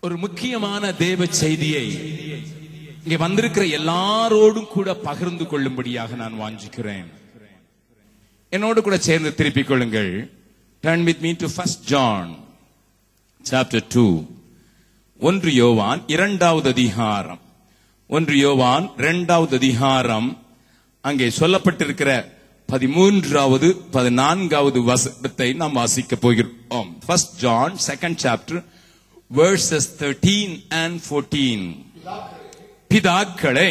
ஒரு முக்கியமான தேவ செய்தியை இங்கே வந்திருக்கிற எல்லாரோடும் கூட பகிர்ந்து கொள்ளும்படியாக நான் வாஞ்சிக்கிறேன். என்னோடு கூட சேர்ந்து திருப்பிக் கொள்ளுங்கள். Turn with me to 1 John chapter 2. 1 யோவான் 2வது அதிகாரம். 1 யோவான் 2வது அதிகாரம். அங்கே சொல்லப்பட்டிருக்கிற 13வது 14வது வசனத்தை நாம் வாசிக்க போகிறோம். 1 John 2nd chapter verses 13 and 14. பிதாக்களே,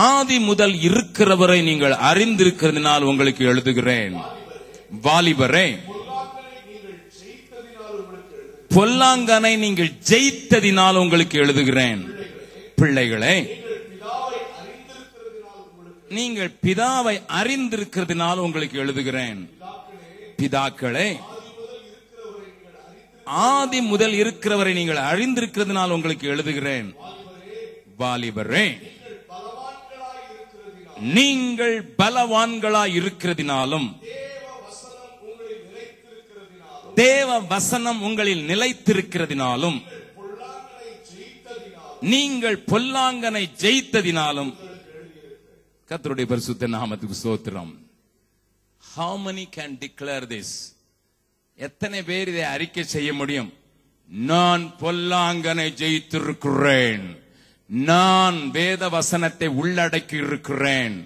ஆதி முதல் இருக்கிறவரை நீங்கள் அறிந்திருக்கிறதினால் உங்களுக்கு எழுதுகிறேன். வாலிபரே, பொல்லாங்கனை நீங்கள் ஜெயித்ததினால் உங்களுக்கு எழுதுகிறேன். பிள்ளைகளே, நீங்கள் பிதாவை அறிந்திருக்கிறதினால் உங்களுக்கு எழுதுகிறேன். பிதாக்களே, ஆதி முதல் இருக்கிறவரை நீங்கள் அறிந்திருக்கிறதுனால் உங்களுக்கு எழுதுகிறேன். வாலிபரே, நீங்கள் பலவான்களாய் இருக்கிறதினாலும் தேவ வசனம் உங்களில் நிலைத்திருக்கிறதினாலும் நீங்கள் பொல்லாங்கனை ஜெயித்ததினாலும். கர்த்தருடைய பரிசுத்த நாமத்துக்கு ஸ்தோத்திரம். How many can declare this? எத்தனை பேர் இதை அறிக்கை செய்ய முடியும்? நான் பொல்லாங்கனை ஜெயித்திருக்கிறேன், நான் வேத வசனத்தை உள்ளடக்கி இருக்கிறேன்,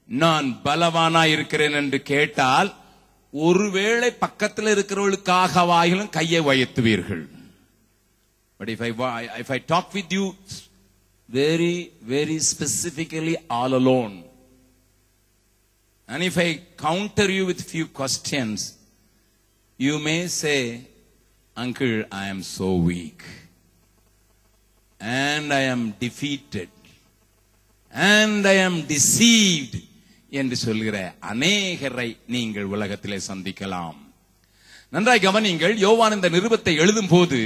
நான் பலவானா இருக்கிறேன் என்று கேட்டால் ஒருவேளை பக்கத்தில் இருக்கிறவர்களுக்காக வாயிலும் கையை உயர்த்துவீர்கள். But if I talk with you very, very specifically all alone, and if I counter you with few questions, you may say, Uncle, I am so weak, and I am defeated, and I am deceived என்று சொல்கிற அநேகரை நீங்கள் உலகத்திலே சந்திக்கலாம். நன்றாய் கவனிங்கள். யோவான் இந்த நிருபத்தை எழுதும் போது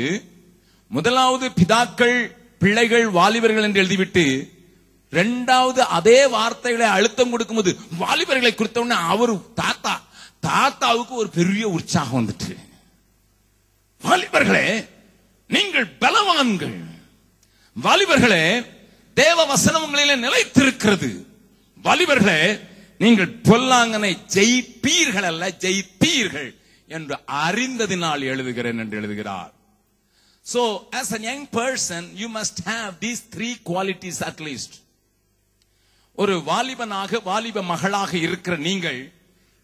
முதலாவது பிதாக்கள், பிள்ளைகள், வாலிபர்கள் என்று எழுதிவிட்டு இரண்டாவது அதே வார்த்தைகளை அழுத்தம் கொடுக்கும்போது வாலிபர்களை குறித்தவன அவர் தாத்தாவுக்கு ஒரு பெரிய உற்சாகம் வந்துட்டு, வாலிபர்களே நீங்கள் பலவான்கள், வாலிபர்களே தேவ வசனம் உங்களிலே நிலைத்திருக்கிறது, வாலிபர்களே நீங்கள் பொல்லாங்கனை ஜெயிப்பீர்கள் அல்ல ஜெயித்தீர்கள் என்று அறிந்ததினால் எழுதுகிறேன் என்று எழுதுகிறார். So as a young person you must have these 3 qualities at least. ஒரு வாலிபனாக, வாலிப மகளாக இருக்கிற நீங்கள்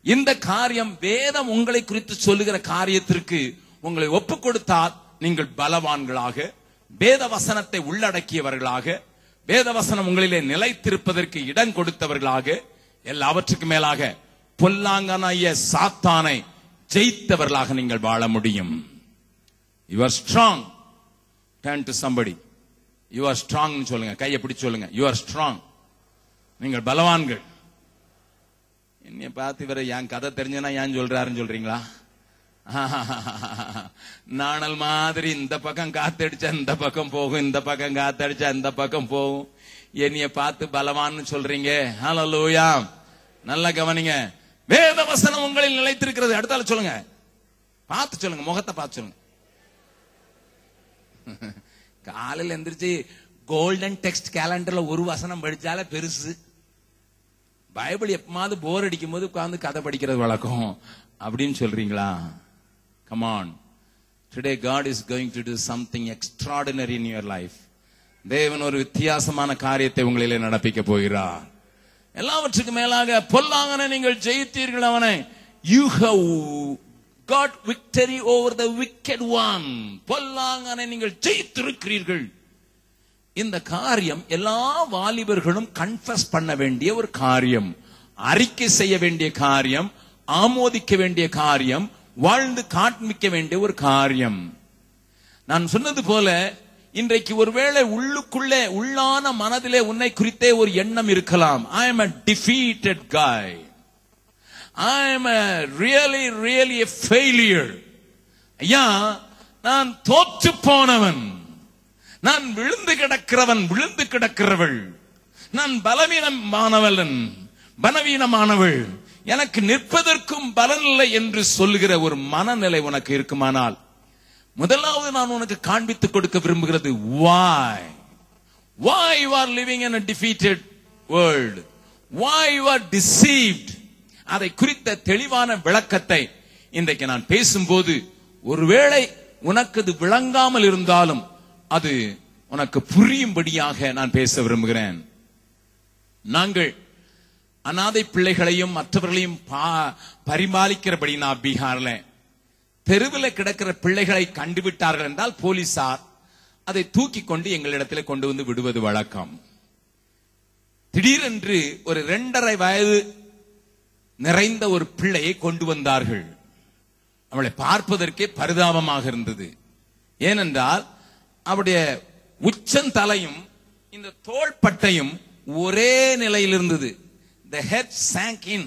இந்த காரியம், வேதம் உங்களை குறித்து சொல்லுகிற காரியத்திற்கு உங்களை ஒப்புக் கொடுத்தால் நீங்கள் பலவான்களாக, வேத வசனத்தை உள்ளடக்கியவர்களாக, வேத வசனம் உங்களிலே நிலைத்திருப்பதற்கு இடம் கொடுத்தவர்களாக, எல்லாவற்றுக்கும் மேலாக பொல்லாங்கனாய சாத்தானை ஜெயித்தவர்களாக நீங்கள் வாழ முடியும். You are strong. Turn to somebody. You are strong னு சொல்லுங்க. கையை பிடிச்சு சொல்லுங்க. You are strong. நீங்கள் பலவான்கள். என்னைய பார்த்து இவரை என் கதை தெரிஞ்சனா ஏன் சொல்றாருன்னு சொல்றீங்களா? நாணல் மாதிரி இந்த பக்கம் காத்தடிச்சா இந்த பக்கம் போகும், இந்த பக்கம் காத்தடிச்சா இந்த பக்கம் போகும். என்னைய பார்த்து பலவான்னு சொல்றீங்க. ஹல்லேலூயா. நல்லா கவனிங்க. வேத வசனம் உங்களில் நிலைத்திருக்கிறது. அடுத்தால சொல்லுங்க, பார்த்து சொல்லுங்க, முகத்தை பார்த்து சொல்லுங்க. காலையில் எந்திரிச்சு கோல்டன் டெக்ஸ்ட் கேலண்டர்ல ஒரு வசனம் படிச்சாலே பெருசு. பைபிள் எப்பமாவது போர் அடிக்கும் போது உட்கார்ந்து கதை படிக்கிறது வழக்கம் அப்படின்னு சொல்றீங்களா? Come on. Today God is going to do something extraordinary in your life. தேவன் ஒரு வித்தியாசமான காரியத்தை உங்களிலே நடப்பிக்க போகிறார். எல்லாவற்றுக்கும் மேலாக பொல்லாங்கனை நீங்கள் ஜெயித்தீர்கள். அவனை you have got victory over the wicked one. பொல்லாங்கனை நீங்கள் ஜெயித்திருக்கிறீர்கள். இந்த காரியம் எல்லா வாலிபர்களும் கன்ஃபஸ் பண்ண வேண்டிய ஒரு காரியம், அறிக்கை செய்ய வேண்டிய காரியம், ஆமோதிக்க வேண்டிய காரியம், வாழ்ந்து காண்பிக்க வேண்டிய ஒரு காரியம். நான் சொன்னது போல இன்றைக்கு ஒருவேளை உள்ளுக்குள்ளே, உள்ளான மனதிலே உன்னை குறித்தே ஒரு எண்ணம் இருக்கலாம். I am a defeated guy. I am a really a failure. ஐயா, நான் தோற்று போனவன், நான் விழுந்து கிடக்கிறவன், விழுந்து கிடக்கிறவள், நான் பலவீனமானவன், பலவீனமானவள், எனக்கு நிற்பதற்கும் பலனில்லை என்று சொல்லுகிற ஒரு மனநிலை உனக்கு இருக்குமானால் முதலாவது நான் உனக்கு காண்பித்துக் கொடுக்க விரும்புகிறது why you are living in a defeated world, why you are deceived. அதை குறித்த தெளிவான விளக்கத்தை இன்றைக்கு நான் பேசும்போது ஒருவேளை உனக்கு அது விளங்காமல் இருந்தாலும் அது உனக்கு புரியும்படியாக நான் பேச விரும்புகிறேன். நாங்கள் அனாதை பிள்ளைகளையும் மற்றவர்களையும் பரிமாளிக்கிறபடி நான் பீகார்ல தெருவில் கிடக்கிற பிள்ளைகளை கண்டுவிட்டார்கள் என்றால் போலீசார் அதை தூக்கி கொண்டு எங்களிடத்தில் கொண்டு வந்து விடுவது வழக்கம். திடீரென்று ஒரு 2.5 வயது நிறைந்த ஒரு பிள்ளையை கொண்டு வந்தார்கள். அவளை பார்ப்பதற்கே பரிதாபமாக இருந்தது. ஏனென்றால் அவருடைய உச்சந்தலையும் இந்த தோள்பட்டையும் ஒரே நிலையில் இருந்தது. The head sank in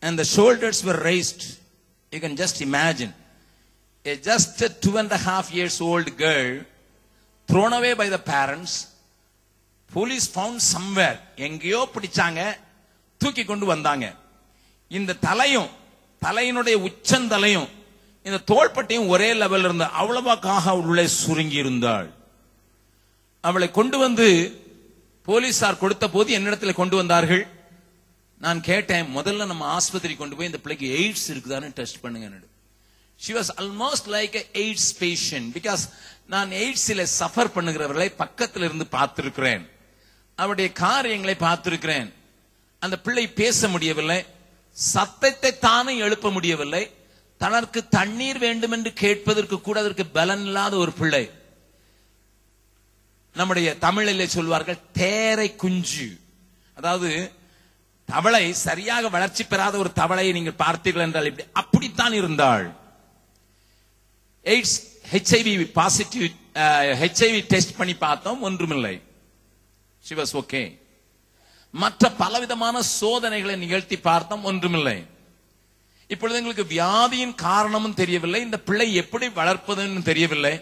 and the shoulders were raised. You can just imagine just a 2.5 years old girl thrown away by the parents. Police found somewhere, எங்கேயோ பிடிச்சாங்க, தூக்கி கொண்டு வந்தாங்க. இந்த தலையினுடைய உச்சந்தலையும் இந்த தோள்பட்டையும் ஒரே லெவல் இருந்த அவ்வளவாக்காக அவளுள்ளே சுருங்கி இருந்தாள். அவளை கொண்டு வந்து போலீசார் கொடுத்த போது என்னிடத்துல கொண்டு வந்தார்கள். நான் கேட்டேன், முதல்ல நம்ம ஆஸ்பத்திரி கொண்டு போய் இந்த பிள்ளைக்கு எய்ட்ஸ் இருக்குதான்னு டெஸ்ட் பண்ணுங்க. She was almost like a AIDS patient because நான் எய்ட்ஸ்ல சஃபர் பண்ணுகிறவர்களை பக்கத்தில் இருந்து பார்த்திருக்கிறேன், அவருடைய காரியங்களை பார்த்திருக்கிறேன். அந்த பிள்ளை பேச முடியவில்லை, சத்தத்தை தானே எழுப்ப முடியவில்லை, தனக்கு தண்ணீர் வேண்டும் என்று கேட்பதற்கு கூட அதற்கு பலன் இல்லாத ஒரு பிள்ளை. நம்முடைய தமிழிலே சொல்வார்கள் தேரை குஞ்சு. அதாவது தவளை சரியாக வளர்ச்சி பெறாத ஒரு தவளையை நீங்கள் பார்த்தீர்கள் என்றால் அப்படித்தான் இருந்தாள். AIDS HIV positive HIV test பண்ணி பார்த்தோம், ஒன்றுமில்லை. She was okay. மற்ற பலவிதமான சோதனைகளை நிகழ்த்தி பார்த்தோம், ஒன்றுமில்லை. இப்பொழுது எங்களுக்கு வியாதியின் காரணமும் தெரியவில்லை, இந்த பிள்ளை எப்படி வளர்ப்பதுன்னு தெரியவில்லை.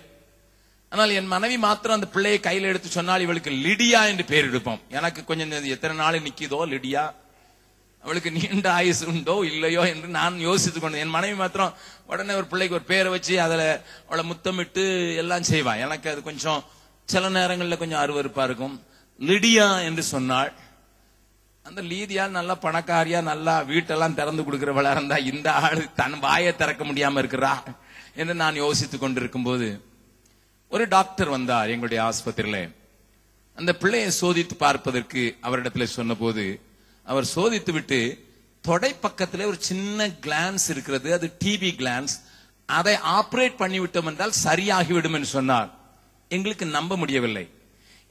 ஆனால் என் மனைவி மாத்திரம் அந்த பிள்ளையை கையில் எடுத்து சொன்னால் இவளுக்கு லிடியா என்று பேர் எடுப்போம். எனக்கு கொஞ்சம் எத்தனை நாள் நிக்கிதோ லிடியா, அவளுக்கு நீண்ட ஆயுசு உண்டோ இல்லையோ என்று நான் யோசித்துக் கொண்டேன். என் மனைவி மாத்திரம் உடனே ஒரு பிள்ளைக்கு ஒரு பேரை வச்சு அதுல அவளை முத்தமிட்டு எல்லாம் செய்வான். எனக்கு அது கொஞ்சம் சில நேரங்களில் கொஞ்சம் அருவருப்பா இருக்கும். லிடியா என்று சொன்னாள். அந்த லீதியா நல்லா பணக்காரியா நல்லா வீட்டெல்லாம் திறந்து கொடுக்கிறவளா இருந்தா இந்த ஆளு தன் வாயை திறக்க முடியாம இருக்கிறா என்று நான் யோசித்துக் கொண்டிருக்கும் போது ஒரு டாக்டர் வந்தார் எங்களுடைய ஆஸ்பத்திரியில. அந்த பிள்ளையை சோதித்து பார்ப்பதற்கு அவரிடத்துல சொன்ன போது அவர் சோதித்து விட்டு தொடை பக்கத்தில் ஒரு சின்ன கிளான்ஸ் இருக்கிறது, அது டிபி கிளான்ஸ், அதை ஆபரேட் பண்ணிவிட்டோம் என்றால் சரியாகிவிடும் என்று சொன்னார். எங்களுக்கு நம்ப முடியவில்லை.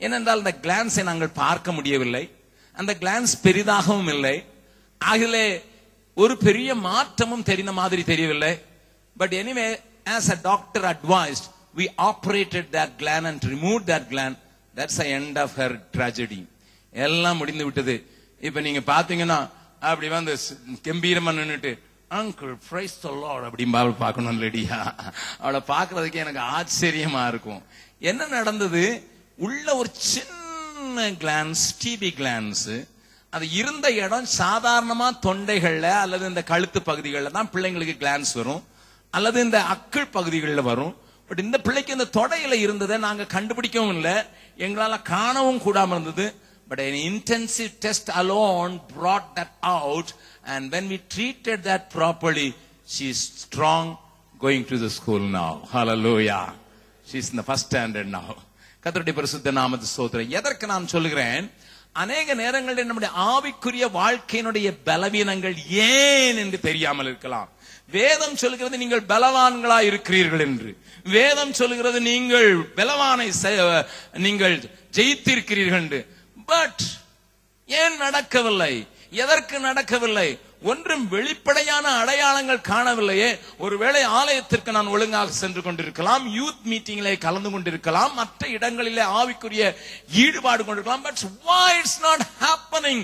ஏனென்றால் அந்த கிளான்ஸை நாங்கள் பார்க்க முடியவில்லை, அந்த கிளான்ஸ் பெரிதாகவும் இல்லை, ஆகவே ஒரு பெரிய மாற்றமும் தெரிந்த மாதிரி தெரியவில்லை. But anyway, as a doctor advised, we operated that gland and removed that gland. That's the end of her tragedy. எல்லாம் முடிந்து விட்டது. இப்ப நீங்க பாத்தீங்கன்னா அப்படி வந்து கம்பீரமா நின்னுட்டு அங்கிள் பிரைஸ் தி லார்ட் அப்படி பார்க்கணும் லேடியா. அவளை பாக்குறதுக்கு எனக்கு ஆச்சரியமா இருக்கும். என்ன நடந்தது? உள்ள ஒரு சின்ன கிளான்ஸ், டிபி கிளான்ஸ், அது இருந்த இடம் சாதாரணமா தொண்டைகள்ல அல்லது இந்த கழுத்து பகுதிகளில் தான் பிள்ளைங்களுக்கு கிளான்ஸ் வரும், அல்லது இந்த அக்கள் பகுதிகளில் வரும். பட் இந்த பிள்ளைக்கு இந்த தொடையில இருந்ததை நாங்க கண்டுபிடிக்கவும் இல்லை, எங்களால காணவும் கூடாம இருந்தது. But an intensive test alone brought that out, and when we treated that properly, she is strong, going to the school now. Hallelujah. She is in the first standard now. கர்த்தருடைய பரிசுத்த நாமத்தை ஸ்தோத்திரம். எதற்கு நான் சொல்கிறேன்? அநேக நேரங்களில் நம்முடைய ஆவிக்குரிய வாழ்க்கையினுடைய பலவீனங்கள் ஏன் என்று தெரியாமல் இருக்கலாம். வேதம் சொல்கிறது நீங்கள் பலவான்களா இருக்கிறீர்கள் என்று. வேதம் சொல்கிறது நீங்கள் பலவானை நீங்கள் ஜெயித்திருக்கிறீர்கள் என்று. பட் ஏன் நடக்கவில்லை? எதற்கு நடக்கவில்லை? ஒன்றும் வெளிப்படையான அடையாளங்கள் காணவில்லையே. ஒருவேளை ஆலயத்திற்கு நான் ஒழுங்காக சென்று கொண்டிருக்கலாம், யூத் மீட்டிங்கிலே கலந்து கொண்டிருக்கலாம், மற்ற இடங்களிலே ஆவிக்குரிய ஈடுபாடு கொண்டிருக்கலாம். But why it's not happening?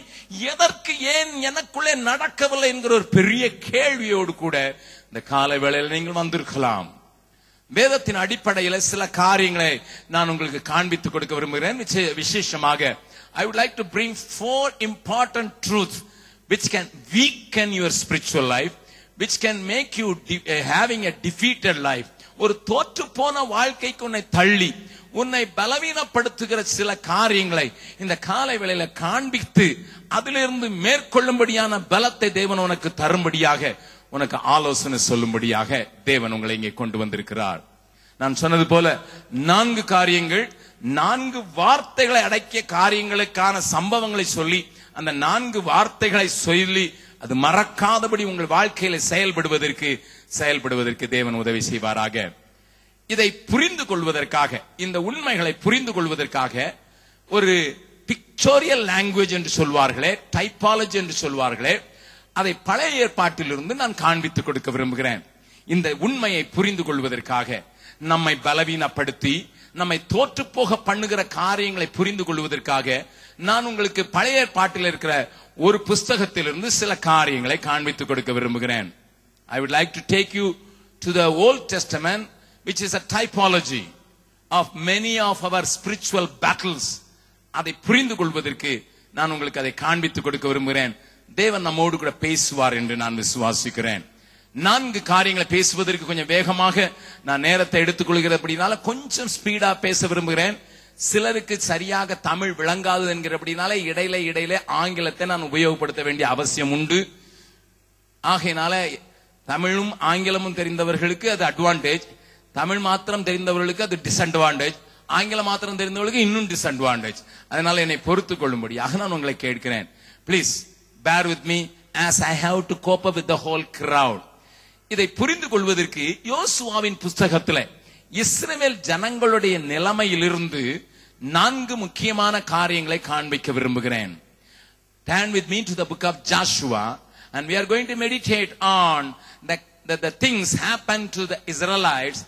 எதற்கு ஏன் எனக்குள்ளே நடக்கவில்லை என்கிற ஒரு பெரிய கேள்வியோடு கூட இந்த காலை வேளையில் நீங்கள் வந்திருக்கலாம். வேதத்தின் அடிப்படையில் சில காரியங்களை நான் உங்களுக்கு காண்பித்துக் கொடுக்க விரும்புகிறேன். விசேஷமாக I would like to bring 4 important truths which can weaken your spiritual life, which can make you having a defeated life. ஒரு தோற்று போன வாழ்க்கைக்கு உன்னை தள்ளி உன்னை பலவீனப்படுத்துகிற சில காரியங்களை இந்த காலை வேளையில காண்பித்து அதிலிருந்து மேற்கொள்ளும்படியான பலத்தை தேவன் உனக்கு தரும்படியாக உனக்கு ஆலோசனை சொல்லும்படியாக தேவன் உங்களை இங்கே கொண்டு வந்திருக்கிறார். நான் சொன்னது போல 4 காரியங்கள், 4 வார்த்தைகளை அடக்கிய காரியங்களுக்கான சம்பவங்களை சொல்லி அந்த 4 வார்த்தைகளை சொல்லி அது மறக்காதபடி உங்கள் வாழ்க்கையில செயல்படுவதற்கு தேவன் உதவி செய்வாராக. இதை புரிந்து கொள்வதற்காக, இந்த உண்மைகளை புரிந்து கொள்வதற்காக ஒரு பிக்சோரியல் லாங்குவேஜ் என்று சொல்வார்களே, டைப்பாலஜி என்று சொல்வார்களே, அதை பழைய ஏற்பாட்டிலிருந்து நான் காண்பித்துக் கொடுக்க விரும்புகிறேன். இந்த உண்மையை புரிந்து கொள்வதற்காக, நம்மை பலவீனப்படுத்தி நம்மை தோற்று போக பண்ணுகிற காரியங்களை புரிந்து கொள்வதற்காக நான் உங்களுக்கு பழைய ஏற்பாட்டில் இருக்கிற ஒரு புஸ்தகத்திலிருந்து சில காரியங்களை காண்பித்துக் கொடுக்க விரும்புகிறேன். I would like to take you to the Old Testament, which is a typology of many of our spiritual battles. அதை புரிந்து கொள்வதற்கு நான் உங்களுக்கு அதை காண்பித்துக் கொடுக்க விரும்புகிறேன். தேவன் நம்மோடு கூட பேசுவார் என்று நான் விசுவாசிக்கிறேன். 4 காரியங்களை பேசுவதற்கு கொஞ்சம் வேகமாக நான் நேரத்தை எடுத்துக்கொள்கிறபடினால கொஞ்சம் ஸ்பீடா பேச விரும்புகிறேன். சிலருக்கு சரியாக தமிழ் விளங்காது என்கிறபடினால இடையில ஆங்கிலத்தை நான் உபயோகப்படுத்த வேண்டிய அவசியம் உண்டு. ஆகையினால தமிழும் ஆங்கிலமும் தெரிந்தவர்களுக்கு அது அட்வான்டேஜ், தமிழ் மாத்திரம் தெரிந்தவர்களுக்கு அது டிஸ்அட்வான்டேஜ், ஆங்கிலம் மாத்திரம் தெரிந்தவர்களுக்கு இன்னும் டிஸ்அட்வான்டேஜ். அதனால என்னை பொறுத்துக் கொள்ளும்படியாக நான் உங்களை கேட்கிறேன். Please bear with me as I have to cope up with the whole crowd. இதை புரிந்து கொள்வதற்கு யோசுவாவின் புஸ்தகத்தில் இஸ்ரவேல் ஜனங்களுடைய நிலைமையிலிருந்து 4 முக்கியமான காரியங்களை காண்பிக்க விரும்புகிறேன். Turn with me to the book of Joshua and we are going to meditate on the things happen to the Israelites,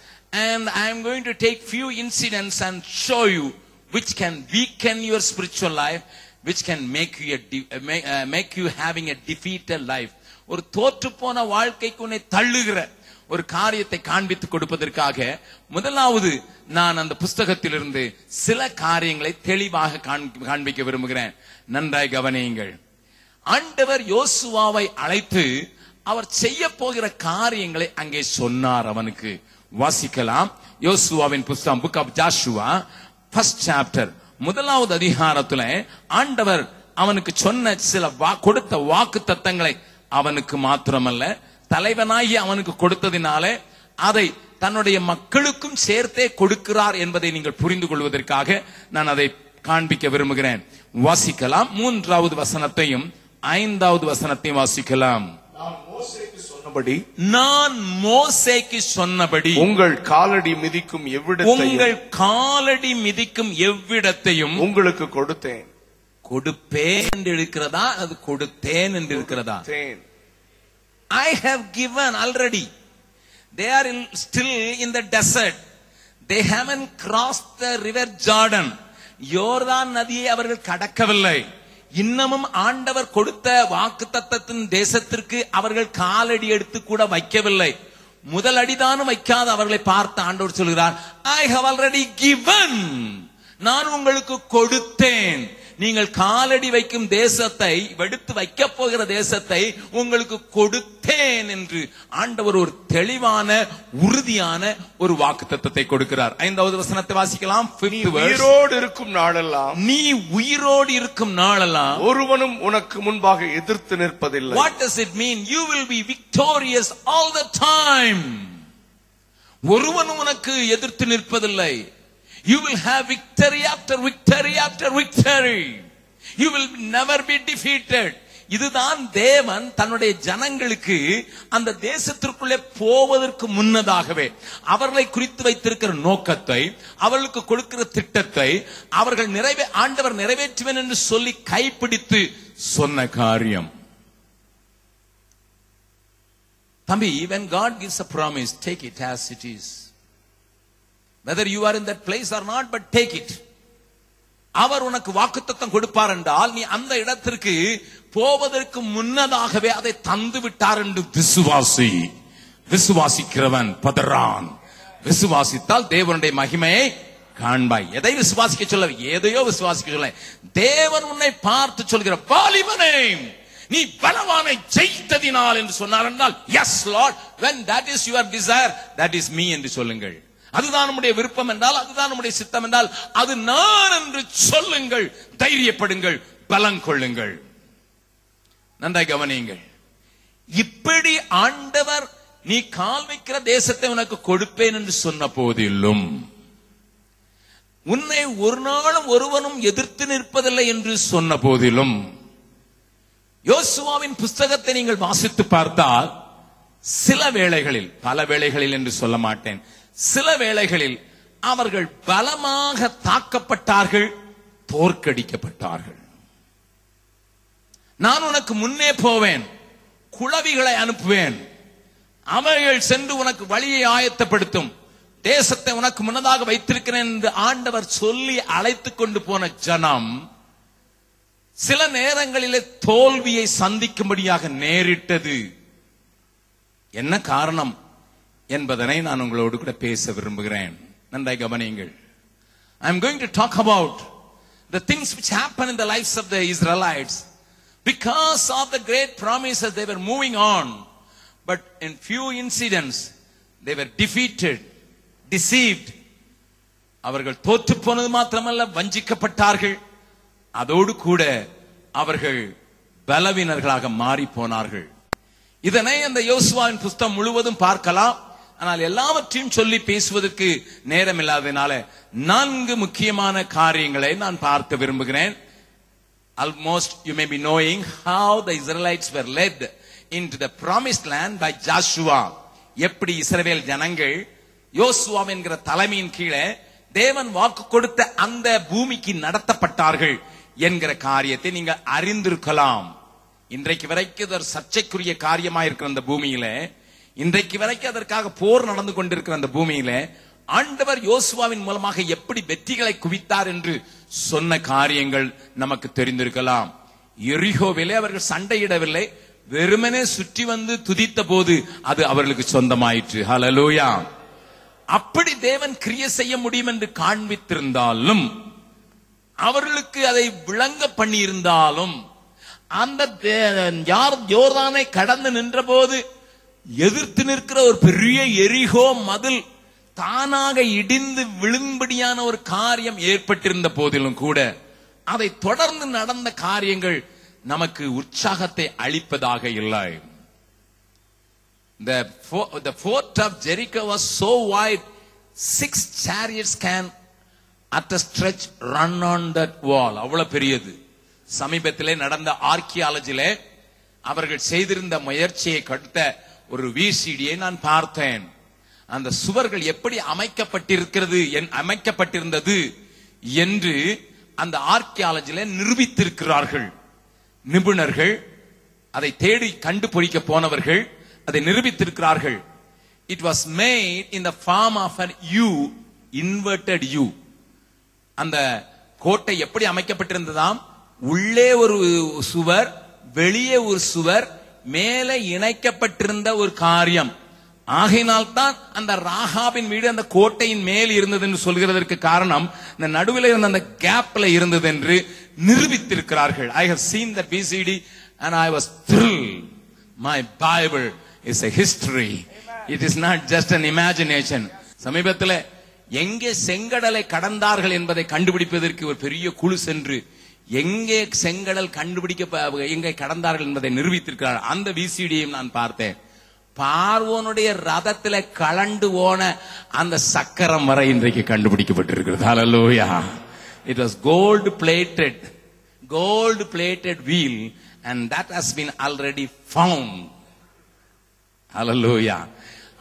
and I am going to take few incidents and show you which can weaken your spiritual life, which can make you having a defeated life. ஒரு தோற்று போன வாழ்க்கைக்கு உன்னை தள்ளுகிற ஒரு காரியத்தை காண்பித்துக் கொடுப்பதற்காக முதலாவது நான் அந்த புஸ்தகத்திலிருந்து சில காரியங்களை தெளிவாக காண்பிக்க விரும்புகிறேன். நன்றாய் கவனியுங்கள். ஆண்டவர் யோசுவாவை அழைத்து அவர் செய்ய போகிற காரியங்களை அங்கே சொன்னார். அவனுக்கு வாசிக்கலாம். யோசுவாவின் புஸ்தகம், book of Joshua, first chapter, முதலாவது அதிகாரத்துல ஆண்டவர் அவனுக்கு சொன்ன சில கொடுத்த வாக்கு தத்தங்களை அவனுக்கு மாத்திரமல்ல தலைவனாகி அவனுக்கு கொடுத்ததினாலே அதை தன்னுடைய மக்களுக்கும் சேர்த்தே கொடுக்கிறார் என்பதை நீங்கள் புரிந்து கொள்வதற்காக நான் அதை காண்பிக்க விரும்புகிறேன். வாசிக்கலாம். 3வது வசனத்தையும் 5வது வசனத்தையும் வாசிக்கலாம். நான் மோசேக்கு சொன்னபடி உங்கள் காலடி மிதிக்கும் எவ்விடத்தையும் உங்களுக்கு கொடுத்தேன். கொடுப்பேன் என்று இருக்கிறதா, அது கொடுத்தேன் என்று இருக்கிறதா? I have given already. They are still in the desert. They haven't crossed the river Jordan. யோர்தான் நதியை அவர்கள் கடக்கவில்லை. இன்னமும் ஆண்டவர் கொடுத்த வாக்குத்தத்தத்தின் தேசத்திற்கு அவர்கள் காலடி எடுத்து கூட வைக்கவில்லை. முதல் அடிதானும் வைக்காத அவர்களை பார்த்து ஆண்டவர் சொல்கிறார், I have already given. நான் உங்களுக்கு கொடுத்தேன். நீங்கள் காலடி வைக்கும் தேசத்தை, எடுத்து வைக்க போகிற தேசத்தை உங்களுக்கு கொடுத்தேன் என்று ஆண்டவர் ஒரு தெளிவான உறுதியான ஒரு வாக்குத்தத்தத்தை கொடுக்கிறார். 5வது வசனத்தை வாசிக்கலாம். உயிரோடு இருக்கும் நாளெல்லாம், நீ உயிரோடு இருக்கும் நாளெல்லாம் ஒருவனும் உனக்கு முன்பாக எதிர்த்து நிற்பதில்லை. What does it mean? You will be victorious all the time. ஒருவனும் உனக்கு எதிர்த்து நிற்பதில்லை. You will have victory after victory after victory. You will never be defeated. இதுதான் தேவன் தன்னுடைய ஜனங்களுக்கு அந்த தேசத்திற்குள்ளே போவதற்கு முன்னதாகவே அவர்களை குறித்து வைத்திருக்கிற நோக்கத்தை, அவர்களுக்கு கொடுக்கிற திட்டத்தை அவர்கள் ஆண்டவர் நிறைவேற்றுவேன் என்று சொல்லி கைப்பிடித்து சொன்ன காரியம். தம்பி, when God gives a promise, take it as it is. Whether you are in that place or not, but take it. அவர் உனக்கு வாக்குத்தத்தம் கொடுப்பார் என்றால் நீ அந்த இடத்திற்கு போவதற்கு முன்னதாகவே அதை தந்து விட்டார் என்று விசுவாசிக்கிறவன் பதறான். விசுவாசித்தால் தேவனுடைய மகிமையை காண்பாய். எதை விசுவாசிக்க சொல்ல? எதையோ விசுவாசிக்க சொல்ல. தேவன் உன்னை பார்த்து சொல்கிற, வாலிபனே நீ பலவானை ஜெயித்ததினால் என்று சொன்னார் என்றால், yes Lord, when that is your desire, that is me என்று சொல்லுங்கள். அதுதான் நம்முடைய விருப்பம் என்றால், அதுதான் நம்முடைய சித்தம் என்றால், அது நான் என்று சொல்லுங்கள். தைரியப்படுங்கள், பலம் கொள்ளுங்கள். நன்றாய் கவனியுங்கள். இப்படி ஆண்டவர் நீ கால் வைக்கிற தேசத்தை உனக்கு கொடுப்பேன் என்று சொன்ன போதிலும், உன்னை ஒரு நாளும் ஒருவனும் எதிர்த்து நிற்பதில்லை என்று சொன்ன போதிலும், யோசுவாவின் புஸ்தகத்தை நீங்கள் வாசித்து பார்த்தால் சில வேளைகளில், பல வேளைகளில் என்று சொல்ல மாட்டேன், சில வேளைகளில் அவர்கள் பலமாக தாக்கப்பட்டார்கள், தோற்கடிக்கப்பட்டார்கள். நான் உனக்கு முன்னே போவேன், குளவிகளை அனுப்புவேன், அவைகள் சென்று உனக்கு வழியை ஆயத்தப்படுத்தும், தேசத்தை உனக்கு முன்னதாக வைத்திருக்கிறேன் என்று ஆண்டவர் சொல்லி அழைத்துக் கொண்டு போன ஜனம் சில நேரங்களிலே தோல்வியை சந்திக்கும்படியாக நேரிட்டது. என்ன காரணம் என்பதனை நான் உங்களோடு கூட பேச விரும்புகிறேன். நன்றாய் கவனியுங்கள். I am going to talk about the things which happen in the lives of the Israelites. Because of the great promises, they were moving on, but in few incidents they were defeated, deceived. அவர்கள் தோற்று போனது மாத்திரமல்ல, வஞ்சிக்கப்பட்டார்கள். அதோடு கூட அவர்கள் பலவீனர்களாக மாறி போனார்கள். இதனை அந்த யோசுவாவின் புஸ்தகம் முழுவதும் பார்க்கலாம். ஆனால் எல்லாவற்றையும் சொல்லி பேசுவதற்கு நேரம் இல்லாததினால 4 முக்கியமான காரியங்களை நான் பார்க்க விரும்புகிறேன். Almost you may be knowing how the Israelites were led into the promised land by Joshua. எப்படி இஸ்ரவேல் ஜனங்கள் யோசுவா என்கிற தலைமையின் கீழே தேவன் வாக்கு கொடுத்த அந்த பூமிக்கு நடத்தப்பட்டார்கள் என்கிற காரியத்தை நீங்க அறிந்திருக்கலாம். இன்றைக்கு வரைக்கும் ஒரு சர்ச்சைக்குரிய காரியமாக இருக்கிற அந்த பூமியில, இன்றைக்கு வரைக்கும் அதற்காக போர் நடந்து கொண்டிருக்கிற அந்த பூமியில ஆண்டவர் யோசுவாவின் மூலமாக எப்படி வெற்றிகளை குவித்தார் என்று சொன்ன காரியங்கள் நமக்கு தெரிந்திருக்கலாம். எரிகோவிலே அவர்கள் சண்டையிடவில்லை, வெறுமனே சுற்றி வந்து துதித்த போது அது அவர்களுக்கு சொந்தமாயிற்று. ஹல்லேலூயா. அப்படி தேவன் கிரியை செய்ய முடியும் என்று காண்பித்திருந்தாலும், அவர்களுக்கு அதை விளங்க பண்ணியிருந்தாலும், அந்த யோர்தானை கடந்து நின்ற போது எதிர்த்து நிற்கிற ஒரு பெரிய எரிகோ மதில் தானாக இடிந்து விழும்படியான ஒரு காரியம் ஏற்பட்டிருந்த போதிலும் கூட அதை தொடர்ந்து நடந்த காரியங்கள் நமக்கு உற்சாகத்தை அளிப்பதாக இல்லை. The fort of Jericho was so wide, 6 chariots can at a stretch run on that wall. அவ்வளவு பெரியது. சமீபத்திலே நடந்த ஆர்கியாலஜிலே அவர்கள் செய்திருந்த முயற்சியை கடுத்த ஒரு விசிடியை நான் பார்த்தேன். அந்த சுவர்கள் எப்படி அமைக்கப்பட்டிருந்தது என்று அந்த ஆர்கியாலஜில நிரூபித்திருக்கிறார்கள். நிபுணர்கள், அதை தேடி கண்டுபிடிக்க போனவர்கள் அதை நிரூபித்திருக்கிறார்கள். It was made in the form of an U, inverted U. அந்த கோட்டை எப்படி அமைக்கப்பட்டிருந்ததாம்? உள்ளே ஒரு சுவர், வெளியே ஒரு சுவர், மேலே இணைக்கப்பட்டிருந்த ஒரு காரியம். ஆகையினால் தான் அந்த ராகாபின் வீடு அந்த கோட்டையின் மேல் இருந்தது என்று சொல்கிறதற்கு காரணம், இந்த நடுவில் இருந்த அந்த கேப்ல இருந்தது என்று நிரூபித்திருக்கிறார்கள். I have seen that VCD and I was thrilled. My Bible is a history. It is not just an imagination. சமீபத்தில் எங்கே செங்கடலை கடந்தார்கள் என்பதை கண்டுபிடிப்பதற்கு ஒரு பெரிய குழு சென்று எங்கே செங்கடல் எங்கே கடந்தார்கள் என்பதை நிரூபித்திருக்கிறார். அந்த விசிடியையும் நான் பார்த்தேன். பார்வோனுடைய ரதத்தில கலண்டு போன அந்த சக்கரம் வரை இன்றைக்கு கண்டுபிடிக்கப்பட்டிருக்கிறது. ஹல்லேலூயா. It was gold plated wheel and that has been already found. ஹல்லேலூயா.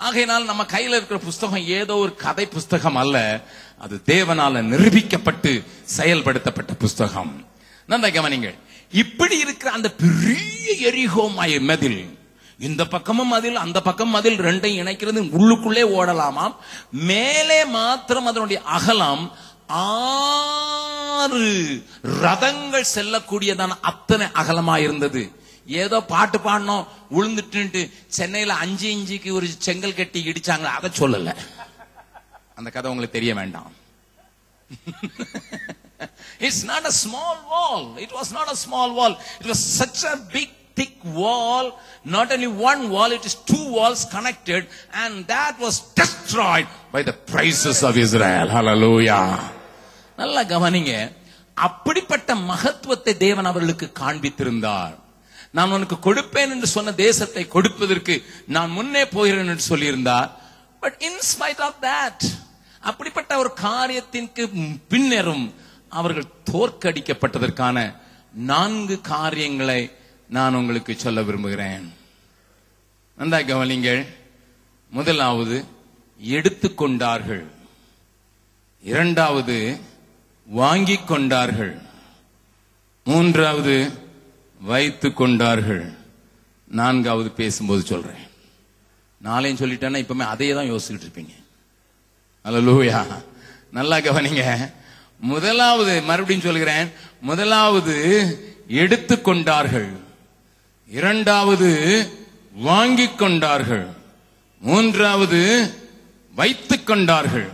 ஆகையினால் நம்ம கையில் இருக்கிற புஸ்தகம் ஏதோ ஒரு கதை புஸ்தகம் அல்ல, அது தேவனால நிரூபிக்கப்பட்டு செயல்படுத்தப்பட்ட புஸ்தகம். நன்றி கவனிங்கள். இப்படி இருக்கிற அந்த பெரிய எரிகோ மதில், இந்த பக்கமும் மதில் அந்த பக்கம் மதில், ரெண்டையும் இணைக்கிறது உள்ளுக்குள்ளே ஓடலாமாம். மேலே மாத்திரம் அதனுடைய அகலம் 6 ரதங்கள் செல்லக்கூடியதான அத்தனை அகலமா இருந்தது. ஏதோ பாட்டு பாடணும் உளுந்துட்டு சென்னையில 5 இன்ச்சுக்கு ஒரு செங்கல் கட்டி இடிச்சாங்க, அதை சொல்லல. அந்த கதை உங்களுக்கு தெரிய வேண்டாம். It's not a small wall. It was not a small wall. It was such a big thick wall. Not only one wall, it is two walls connected, and that was destroyed by the praises of Israel. Hallelujah. நல்லா கவனிங்க. அப்படிப்பட்ட மகத்துவத்தை தேவன் அவர்களுக்கு காண்பித்திருந்தார். நான் உனக்கு கொடுப்பேன் என்று சொன்ன தேசத்தை கொடுப்பதற்கு நான் முன்னே போகிறேன் என்று சொல்லியிருந்தார். But in spite of that, அப்படிப்பட்ட ஒரு காரியத்திற்கு பின்னரும் அவர்கள் தோற்கடிக்கப்பட்டதற்கான 4 காரியங்களை நான் உங்களுக்கு சொல்ல விரும்புகிறேன். நன்றா கவனிங்கள். முதலாவது, எடுத்துக்கொண்டார்கள். இரண்டாவது, வாங்கிக் கொண்டார்கள். மூன்றாவது, வைத்துக் கொண்டார்கள். நான்காவது பேசும்போது சொல்றேன். நாளையும் சொல்லிட்டேன்னா இப்பவுமே அதையே தான் யோசிச்சுட்டு இருப்பீங்க. அல்லேலூயா. நல்லா கவனிங்க. முதலாவது, மறுபடியும் சொல்கிறேன், முதலாவது எடுத்துக்கொண்டார்கள், இரண்டாவது வாங்கிக் கொண்டார்கள், மூன்றாவது வைத்துக் கொண்டார்கள்,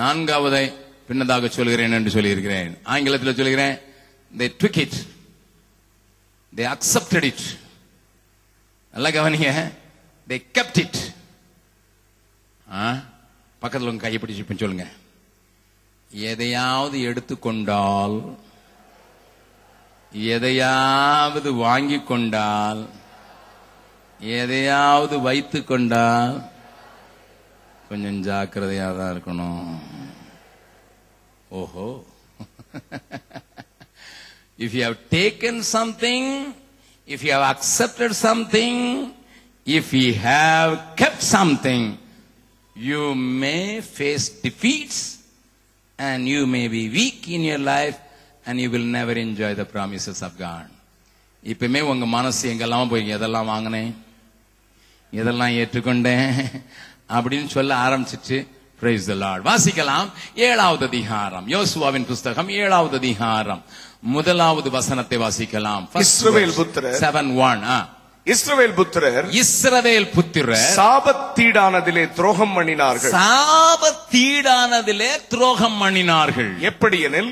நான்காவதை பின்னதாக சொல்கிறேன் என்று சொல்லியிருக்கிறேன். ஆங்கிலத்தில் சொல்கிறேன், they took it, they accepted it. நல்லா கவனிங்க, they kept it. பக்கத்தில் உங்க கையை பிடிச்சு சொல்லுங்க, எதையாவது எடுத்துக்கொண்டால், எதையாவது வாங்கிக் கொண்டால், எதையாவது வைத்துக் கொண்டால் கொஞ்சம் ஜாக்கிரதையா தான் இருக்கணும். ஓஹோ. If you have taken something, if you have accepted something, if you have kept something, you may face defeats and you may be weak in your life and you will never enjoy the promises of God. இப்பமே உங்க மனசு எங்கெல்லாம் போய் எதெல்லாம் வாங்கினேன், எதெல்லாம் ஏற்றுக்கொண்டேன் அப்படின்னு சொல்ல ஆரம்பிச்சிட்டு, praise the Lord. வாசிக்கலாம் 7வது அதிகாரம், யோசுவாவின் புஸ்தகம் 7வது அதிகாரம், முதலாவது வசனத்தை வாசிக்கலாம். இஸ்ரவேல் புத்திரர் 7:1. இஸ்ரவேல் புத்திரர் சாபத்தீடானதிலே துரோகம் பண்ணினார்கள். சாபத்தீடானதிலே துரோகம் பண்ணினார்கள். எப்படியெனில்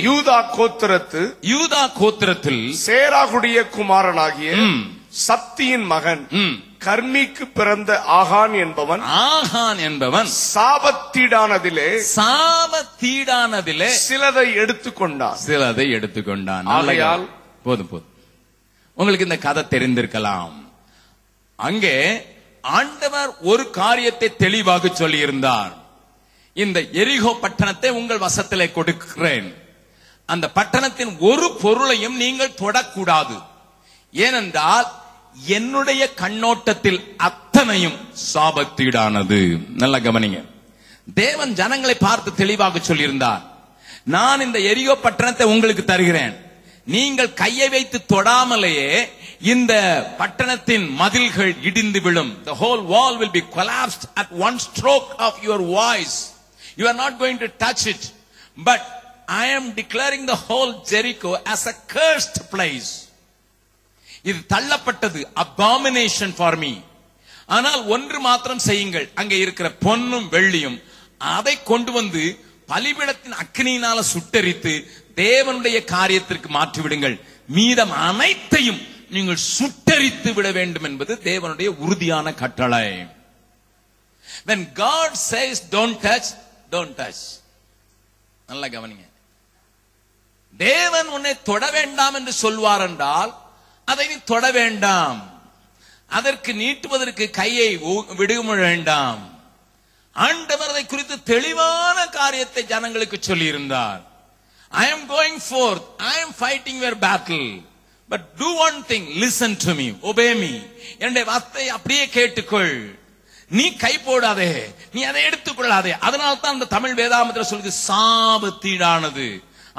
யூதா கோத்திரத்தில் சேராகுடைய குமாரனாகிய சப்தியின் மகன் கர்மிக்கு பிறந்த ஆகான் என்பவன் சாபத்தீடானதிலே சிலதை எடுத்துக்கொண்டான். ஆகையால் போதும், உங்களுக்கு இந்த கதை தெரிந்திருக்கலாம். அங்கே ஆண்டவர் ஒரு காரியத்தை தெளிவாக சொல்லியிருந்தார். இந்த எரிகோ பட்டணத்தை உங்கள் வசத்திலே கொடுக்கிறேன். அந்த பட்டணத்தின் ஒரு பொருளையும் நீங்கள் தொடக்கூடாது. ஏனென்றால் என்னுடைய கண்ணோட்டத்தில் அத்தனையும் சாபத்தீடானது. நல்ல கவனிங்க. தேவன் ஜனங்களை பார்த்து தெளிவாக சொல்லியிருந்தார், நான் இந்த எரிகோ பட்டணத்தை உங்களுக்கு தருகிறேன். நீங்கள் கையை வைத்து தொடாமலேயே இந்த பட்டணத்தின் மதில்கள் இடிந்து விழும். The whole wall will be collapsed at one stroke of your voice. You are not going to touch it. But I am declaring the whole Jericho as a cursed place. இது தள்ளப்பட்டது, abomination for me. ஆனால் ஒன்று மாத்திரம் செய்யுங்கள், அங்கே இருக்கிற பொன்னும் வெள்ளியும் அதை கொண்டு வந்து பலிபீடத்தின் அக்கினியினால சுட்டெரித்து தேவனுடைய காரியத்திற்கு மாற்றிவிடுங்கள். மீதம் அனைத்தையும் நீங்கள் சுட்டெரித்து விட வேண்டும் என்பது தேவனுடைய உறுதியான கட்டளை. When God says don't touch, don't touch. நல்லா கவனிங்க. தேவன் உன்னை தொட வேண்டாம் என்று சொல்வார் என்றால் அதை நீ தொட வேண்டாம். அதற்கு நீட்டுவதற்கு கையை விடுக வேண்டாம். ஆண்டவர் அதை குறித்து தெளிவான காரியத்தை ஜனங்களுக்கு சொல்லி இருந்தார். I am going forth, I am fighting your battle, but do one thing, listen to me, obey me. என்னுடைய வார்த்தை அப்படியே கேட்டுக்கொள். நீ கை போடாதே, நீ அதை எடுத்துக்கொள்ளாதே. அதனால தான் அந்த தமிழ் வேதாமத்தில் சொல்லுது சாபத்தீடானது.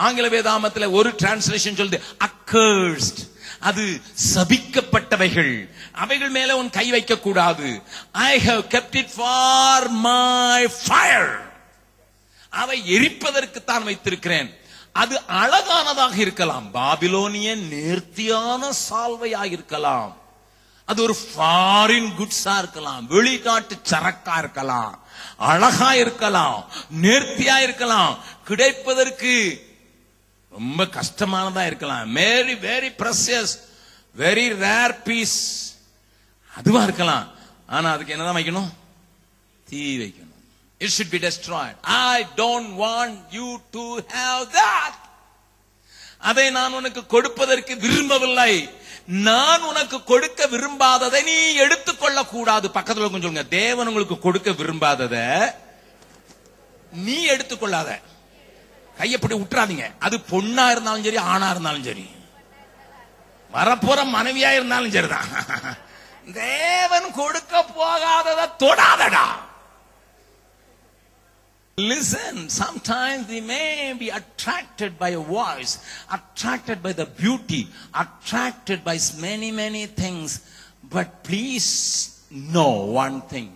ஆங்கில வேதாமத்தில் ஒரு டிரான்ஸ்லேஷன் சொல்லுது accursed. அது சபிக்கப்பட்டவைகள், அவைகள் மேல உன் கை வைக்க கூடாது. I have kept it for my fire. அவை எரிப்பதற்கு தான் வைத்திருக்கிறேன். அது அழகானதாக இருக்கலாம், பாபிலோனிய நேர்த்தியான சால்வையாக இருக்கலாம், அது ஒரு ஃபாரின் குட்ஸா இருக்கலாம், வெளிநாட்டு சரக்கா இருக்கலாம், அழகா இருக்கலாம், நேர்த்தியா இருக்கலாம், கிடைப்பதற்கு ரொம்ப கஷ்டமானதா இருக்கலாம், very very precious. Very rare piece. அதுவா இருக்கலாம், ஆனா அதுக்கு என்னதான் வைக்கணும்? தீ வைக்கணும். It should be destroyed. I don't want you to have that. அதை நான் உனக்கு கொடுப்பதற்கு விரும்பவில்லை. நான் உனக்கு கொடுக்க விரும்பாததை நீ எடுத்துக்கொள்ள கூடாது. பக்கத்துல கொஞ்சம் சொல்லுங்க, தேவன் உங்களுக்கு கொடுக்க விரும்பாததை நீ எடுத்துக்கொள்ளாத. கையப்படி விட்டுறாதீங்க. அது பொண்ணா இருந்தாலும் சரி, ஆணா இருந்தாலும் சரி, வரப்போற மனைவியா இருந்தாலும் சரிதான். தேவன் கொடுக்க போகாததை தொடாதடா. Listen, sometimes we may be attracted by a voice, attracted by the beauty, attracted by many things. But please know one thing,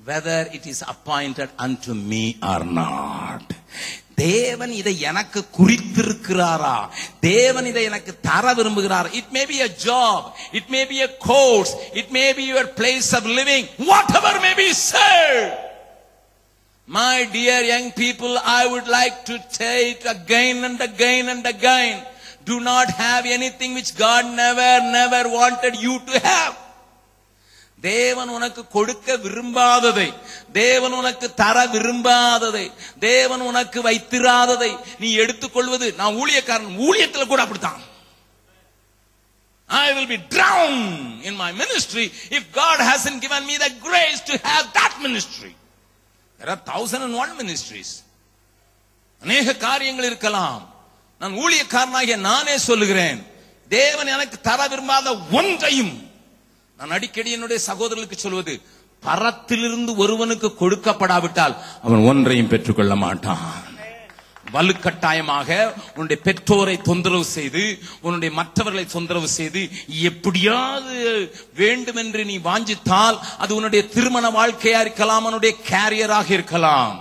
whether it is appointed unto me or not. தேவன் இதை எனக்கு குறித்திருக்கிறாரா? தேவன் இதை எனக்கு தர விரும்புகிறாரா? It may be a job, it may be a course, it may be your place of living, whatever may be said. My dear young people, I would like to say it again and again and again. Do not have anything which God never wanted you to have. தேவன் உனக்கு கொடுக்க விரும்பாததை, தேவன் உனக்கு தர விரும்பாததை, தேவன் உனக்கு வைத்திராததை நீ எடுத்துக்கொள்வது. நான் ஊழியக்காரன், ஊழியத்தில் கூட அப்படித்தான். I will be drowned in my ministry if God hasn't given me the grace to have that ministry. There are 1001 ministries. அநேக காரியங்கள் இருக்கலாம். நான் ஊழியக்காரனாகிய நானே சொல்லுகிறேன், தேவன் எனக்கு தர விரும்பாத ஒன்றையும். நான் அடிக்கடி என்னுடைய சகோதரர்களுக்கு சொல்வது, பரத்திலிருந்து ஒருவனுக்கு கொடுக்கப்படாவிட்டால் அவன் ஒன்றையும் பெற்றுக்கொள்ள மாட்டான். வலுக்கட்டாயமாக உன்னுடைய பெற்றோரை தொந்தரவு செய்து, உன்னுடைய மற்றவர்களை தொந்தரவு செய்து, எப்படியாவது வேண்டும் என்று நீ வாஞ்சித்தால், அது உன்னுடைய திருமண வாழ்க்கையா இருக்கலாம், உன்னுடைய கேரியராக இருக்கலாம்,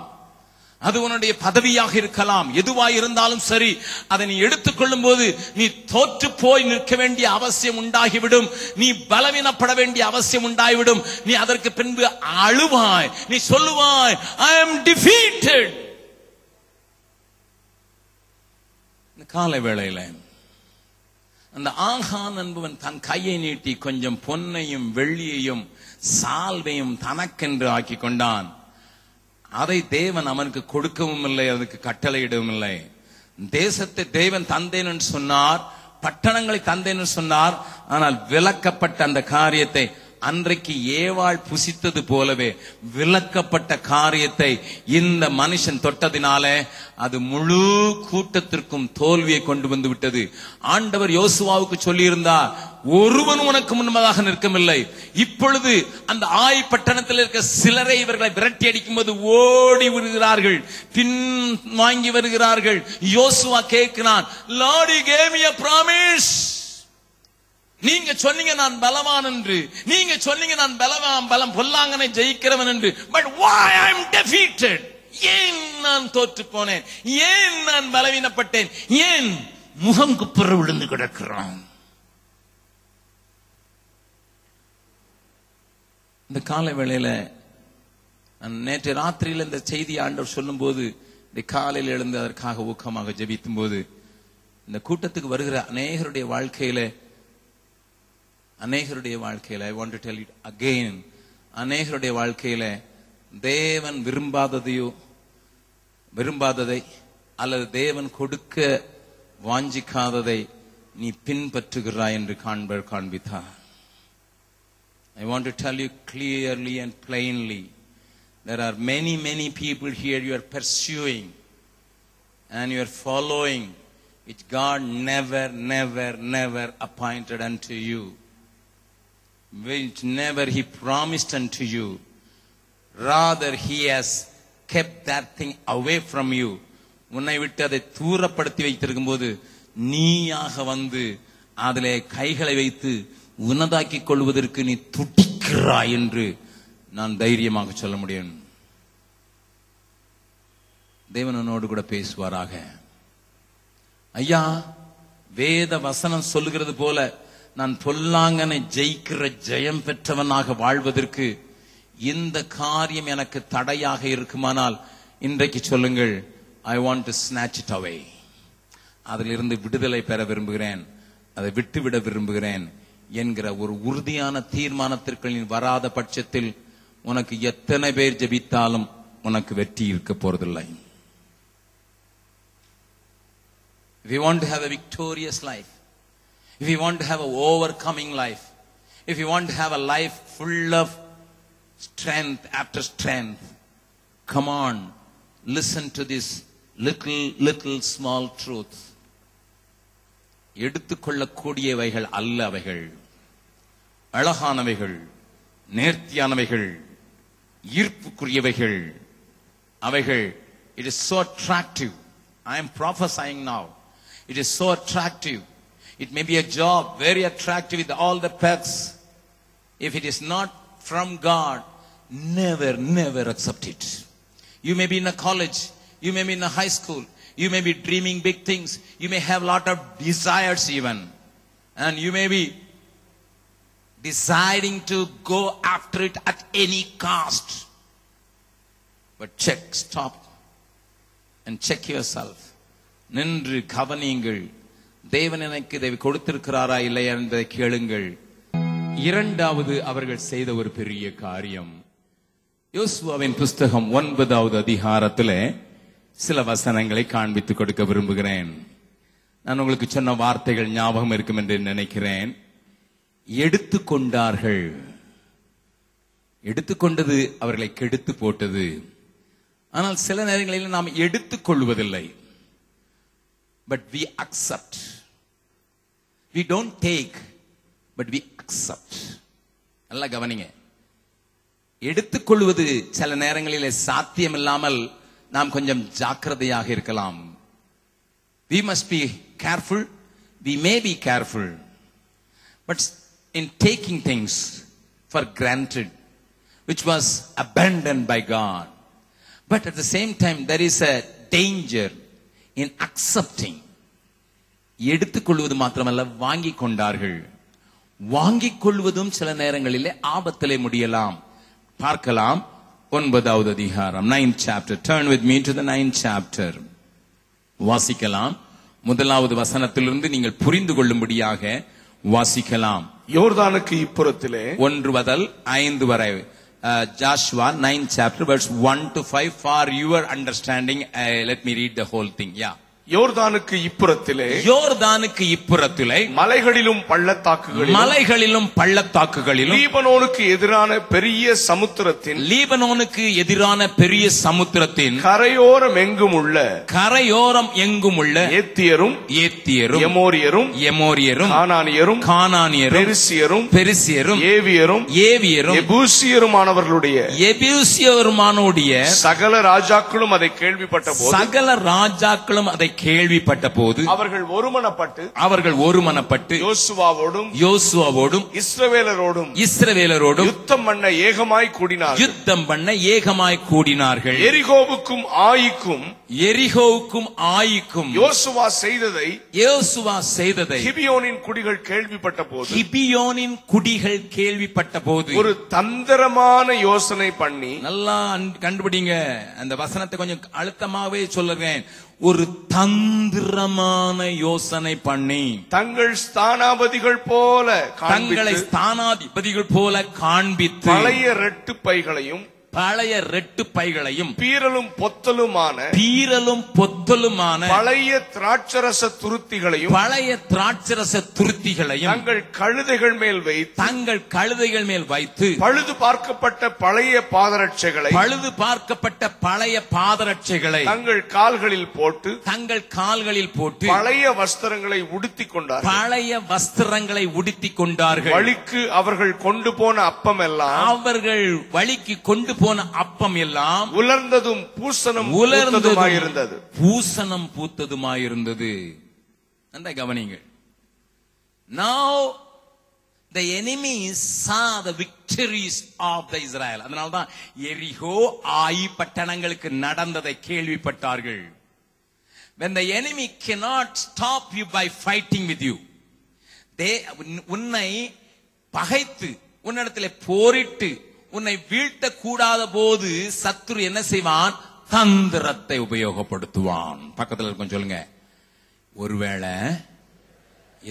அது உன்னுடைய பதவியாக இருக்கலாம், எதுவாக இருந்தாலும் சரி, அதை நீ எடுத்துக்கொள்ளும் போது நீ தோற்று போய் நிற்க வேண்டிய அவசியம் உண்டாகிவிடும். நீ பலவீனப்பட வேண்டிய அவசியம் உண்டாகிவிடும். நீ அதற்கு பின்பு அழுவாய், நீ சொல்லுவாய், I am defeated. காலை வேளையில அந்த ஆகான் என்பவன் தன் கையை நீட்டி கொஞ்சம் பொன்னையும் வெள்ளியையும் சால்வையும் தனக்கென்று ஆக்கி கொண்டான். அதை தேவன் அவனுக்கு கொடுக்கவும் இல்லை, அதுக்கு கட்டளையிடவும் இல்லை. தேசத்தை தேவன் தந்தேன் என்று சொன்னார், பட்டணங்களை தந்தேன் என்று சொன்னார். ஆனால் விலக்கப்பட்ட அந்த காரியத்தை அன்றைக்கு ஏவாள் புசித்தது போலவே விலக்கப்பட்ட காரியத்தை இந்த மனுஷன் தொட்டதினாலே அது முழு கூட்டத்திற்கும் தோல்வியை கொண்டு வந்து விட்டது. ஆண்டவர் யோசுவாவுக்கு சொல்லியிருந்தார், ஒருவன் உனக்கு முன்பதாக நிற்கவில்லை. இப்பொழுது அந்த ஆய் பட்டணத்தில் இருக்க சிலரை இவர்களை விரட்டி அடிக்கும் போது ஓடி வருகிறார்கள், பின் வாங்கி வருகிறார்கள். யோசுவா கேட்கிறான், Lord, you gave me a promise. நீங்க சொன்னீங்க நான் பலவான் என்று, நீங்க சொன்னீங்க நான் பலம் பொல்லாங்கனை ஜெயிக்கிறவன் என்று. But why I am defeated? ஏன் நான் தோற்று போனேன்? ஏன் நான் பலவீனப்பட்டேன்? ஏன் முகம் குப்புற விழுந்து கிடக்கிறான்? இந்த காலை வேளையில நேற்று ராத்திரியில் இந்த செய்தி ஆண்டவர் சொல்லும் போது, இந்த காலையில் எழுந்து அதற்காக ஊக்கமாக ஜெபிக்கும் போது, இந்த கூட்டத்துக்கு வருகிற அநேகருடைய வாழ்க்கையில I want to tell you again, அநேகருடைய வாழ்க்கையில தேவன் விரும்பாததை அல்லது தேவன் கொடுக்க வாஞ்சிக்காததை நீ பின்பற்றுகிறாய் என்று காண்பித்தார். I want to tell you clearly and plainly, there are many people here you are pursuing and you are following, which God never appointed unto you, which never he promised unto you. Rather he has kept that thing away from you. உன்னை விட்டு அதை தூரப்படுத்தி வைத்திருக்கும் போது நீயாக வந்து அதிலே கைகளை வைத்து உன்னதாக்கிக் கொள்வதற்கு நீ துடிக்கிறாய் என்று நான் தைரியமாக சொல்ல முடியும். தேவனோடு கூட பேசுவாராக. ஐயா, வேத வசனம் சொல்லுகிறது போல நான் பொல்லாங்கனை ஜெயிக்கிற ஜெயம் பெற்றவனாக வாழ்வதற்கு இந்த காரியம் எனக்கு தடையாக இருக்குமானால் இன்றைக்கு சொல்லுங்கள், I want to snatch it away. அதிலிருந்து விடுதலை பெற விரும்புகிறேன், அதை விட்டுவிட விரும்புகிறேன். என்கிற ஒரு உறுதியான தீர்மானத்திற்கு நீ வராத பட்சத்தில் உனக்கு எத்தனை பேர் ஜெபித்தாலும் உனக்கு வெற்றி இருக்க போறதில்லை. If you want to have a victorious life, if you want to have an overcoming life, if you want to have a life full of strength after strength, come on, listen to this little small truth. எடுத்துக்கொள்ளக்கூடியவைகள் அல்ல அவைகள், அழகானவைகள், நேர்த்தியானவைகள், ஈர்ப்புக்குரியவைகள் அவைகள். It is so attractive. I am prophesying now. It is so attractive. It may be a job very attractive with all the perks. If it is not from God, never accept it. You may be in a college, you may be in a high school, you may be dreaming big things, you may have a lot of desires even, and you may be deciding to go after it at any cost. But stop and check yourself. நின்று கவனியுங்கள். தேவன் எனக்கு இதை கொடுத்திருக்கிறாரா இல்லையா என்பதை கேளுங்கள். இரண்டாவது அவர்கள் செய்த ஒரு பெரிய காரியம், யோசுவாவின் புஸ்தகம் 9வது அதிகாரத்திலே சில வசனங்களை காண்பித்துக் கொடுக்க விரும்புகிறேன். நான் உங்களுக்கு சொன்ன வார்த்தைகள் ஞாபகம் இருக்கும் என்று நினைக்கிறேன். எடுத்துக்கொண்டார்கள். எடுத்துக்கொண்டது அவர்களை கெடுத்து போட்டது. ஆனால் சில நேரங்களில் நாம் எடுத்துக்கொள்வதில்லை. But we accept. We don't take, but we accept. நல்லா கவனிங்க. எடுத்துக்கொள்வது சில நேரங்களிலே சாத்தியம் இல்லாமல் நாம் கொஞ்சம் ஜாக்கிரதையாக இருக்கலாம். We must be careful. We may be careful. But in taking things for granted, which was abandoned by God. But at the same time, there is a danger in accepting. எடுத்துக்கொள்வது மாத்திரமல்ல, வாங்கிக் கொண்டார்கள். வாங்கிக் கொள்வதும் சில நேரங்களிலே ஆபத்திலே முடியலாம். பார்க்கலாம் 9வது அதிகாரம், 9th chapter. Turn with me to the 9th chapter. வாசிக்கலாம். 1வது வசனத்திலிருந்து நீங்கள் புரிந்து கொள்ளும்படியாக வாசிக்கலாம். யோர்தானுக்கு இப்புறத்திலே 1 முதல் 5 வரை. Joshua 9th chapter verse 1 to 5 for your understanding. Let me read the whole thing. Yeah. யோர்தானுக்கு இப்புறத்திலே, யோர்தானுக்கு இப்புறத்திலே, மலைகளிலும் பள்ளத்தாக்குகளிலும், மலைகளிலும் பள்ளத்தாக்குகளிலும், லீபனோனுக்கு எதிரான பெரிய சமுத்திரத்தின், லீபனோனுக்கு எதிரான பெரிய சமுத்திரத்தின் கரையோரம் எங்கும் உள்ள, கரையோரம் எங்கும் உள்ள ஏத்தியரும், ஏத்தியரும், எமோரியரும், எமோரியரும், கானானியரும், கானானியரும், பெரிசியரும், பெரிசியரும், ஏவியரும், ஏவியரும், எபூசியருமானவர்களுடைய, எபூசியருமானுடைய சகல ராஜாக்களும் அதை கேள்விப்பட்ட போது, சகல ராஜாக்களும் அதை கேள்விப்பட்ட போது அவர்கள் ஒருமனப்பட்டு யோசுவாவோடும் இஸ்ரவேலரோடும் யுத்தம் பண்ண ஏகமாய் கூடினார்கள். எரிகோவுக்கும் ஆயிக்கும் யோசுவா செய்ததை கிபியோனின் குடிகள் கேள்விப்பட்ட போது ஒரு தந்திரமான யோசனை பண்ணி, நல்லா கண்டுபிடிங்க, அந்த வசனத்தை கொஞ்சம் அழுத்தமாகவே சொல்லுறேன். ஒரு தந்திரமான யோசனை பண்ணி தங்களை ஸ்தானாபதிகள் போல காண்பித்து பழைய ரெட்டு பைகளையும் பீரலும் பொத்தலுமான பழைய திராட்சரச துருத்திகளையும் தங்கள் கழுதைகள் மேல் வைத்து பழுது பார்க்கப்பட்ட பழைய பாதரட்சைகளை தங்கள் கால்களில் போட்டு பழைய வஸ்திரங்களை உடுத்திக் கொண்டார்கள். வழிக்கு அவர்கள் கொண்டு போன அப்பம் எல்லாம் உலர்ந்ததும் பூசணம் பூத்ததுமாயிருந்தது. அந்த கவனிங்கள். Now the enemies saw the victories of the Israel. அதனால்தான் எரிகோ, ஆயி பட்டணங்களுக்கு நடந்ததை கேள்விப்பட்டார்கள். When the enemy cannot stop you by fighting with you, உன்னை பகைத்து உன்னிடத்திலே போரிட்டு உன்னை வீழ்த்த கூடாத போது சத்துரு என்ன செய்வான்? தந்திரத்தை உபயோகப்படுத்துவான். பக்கத்துல இருக்கும் சொல்லுங்க, ஒருவேளை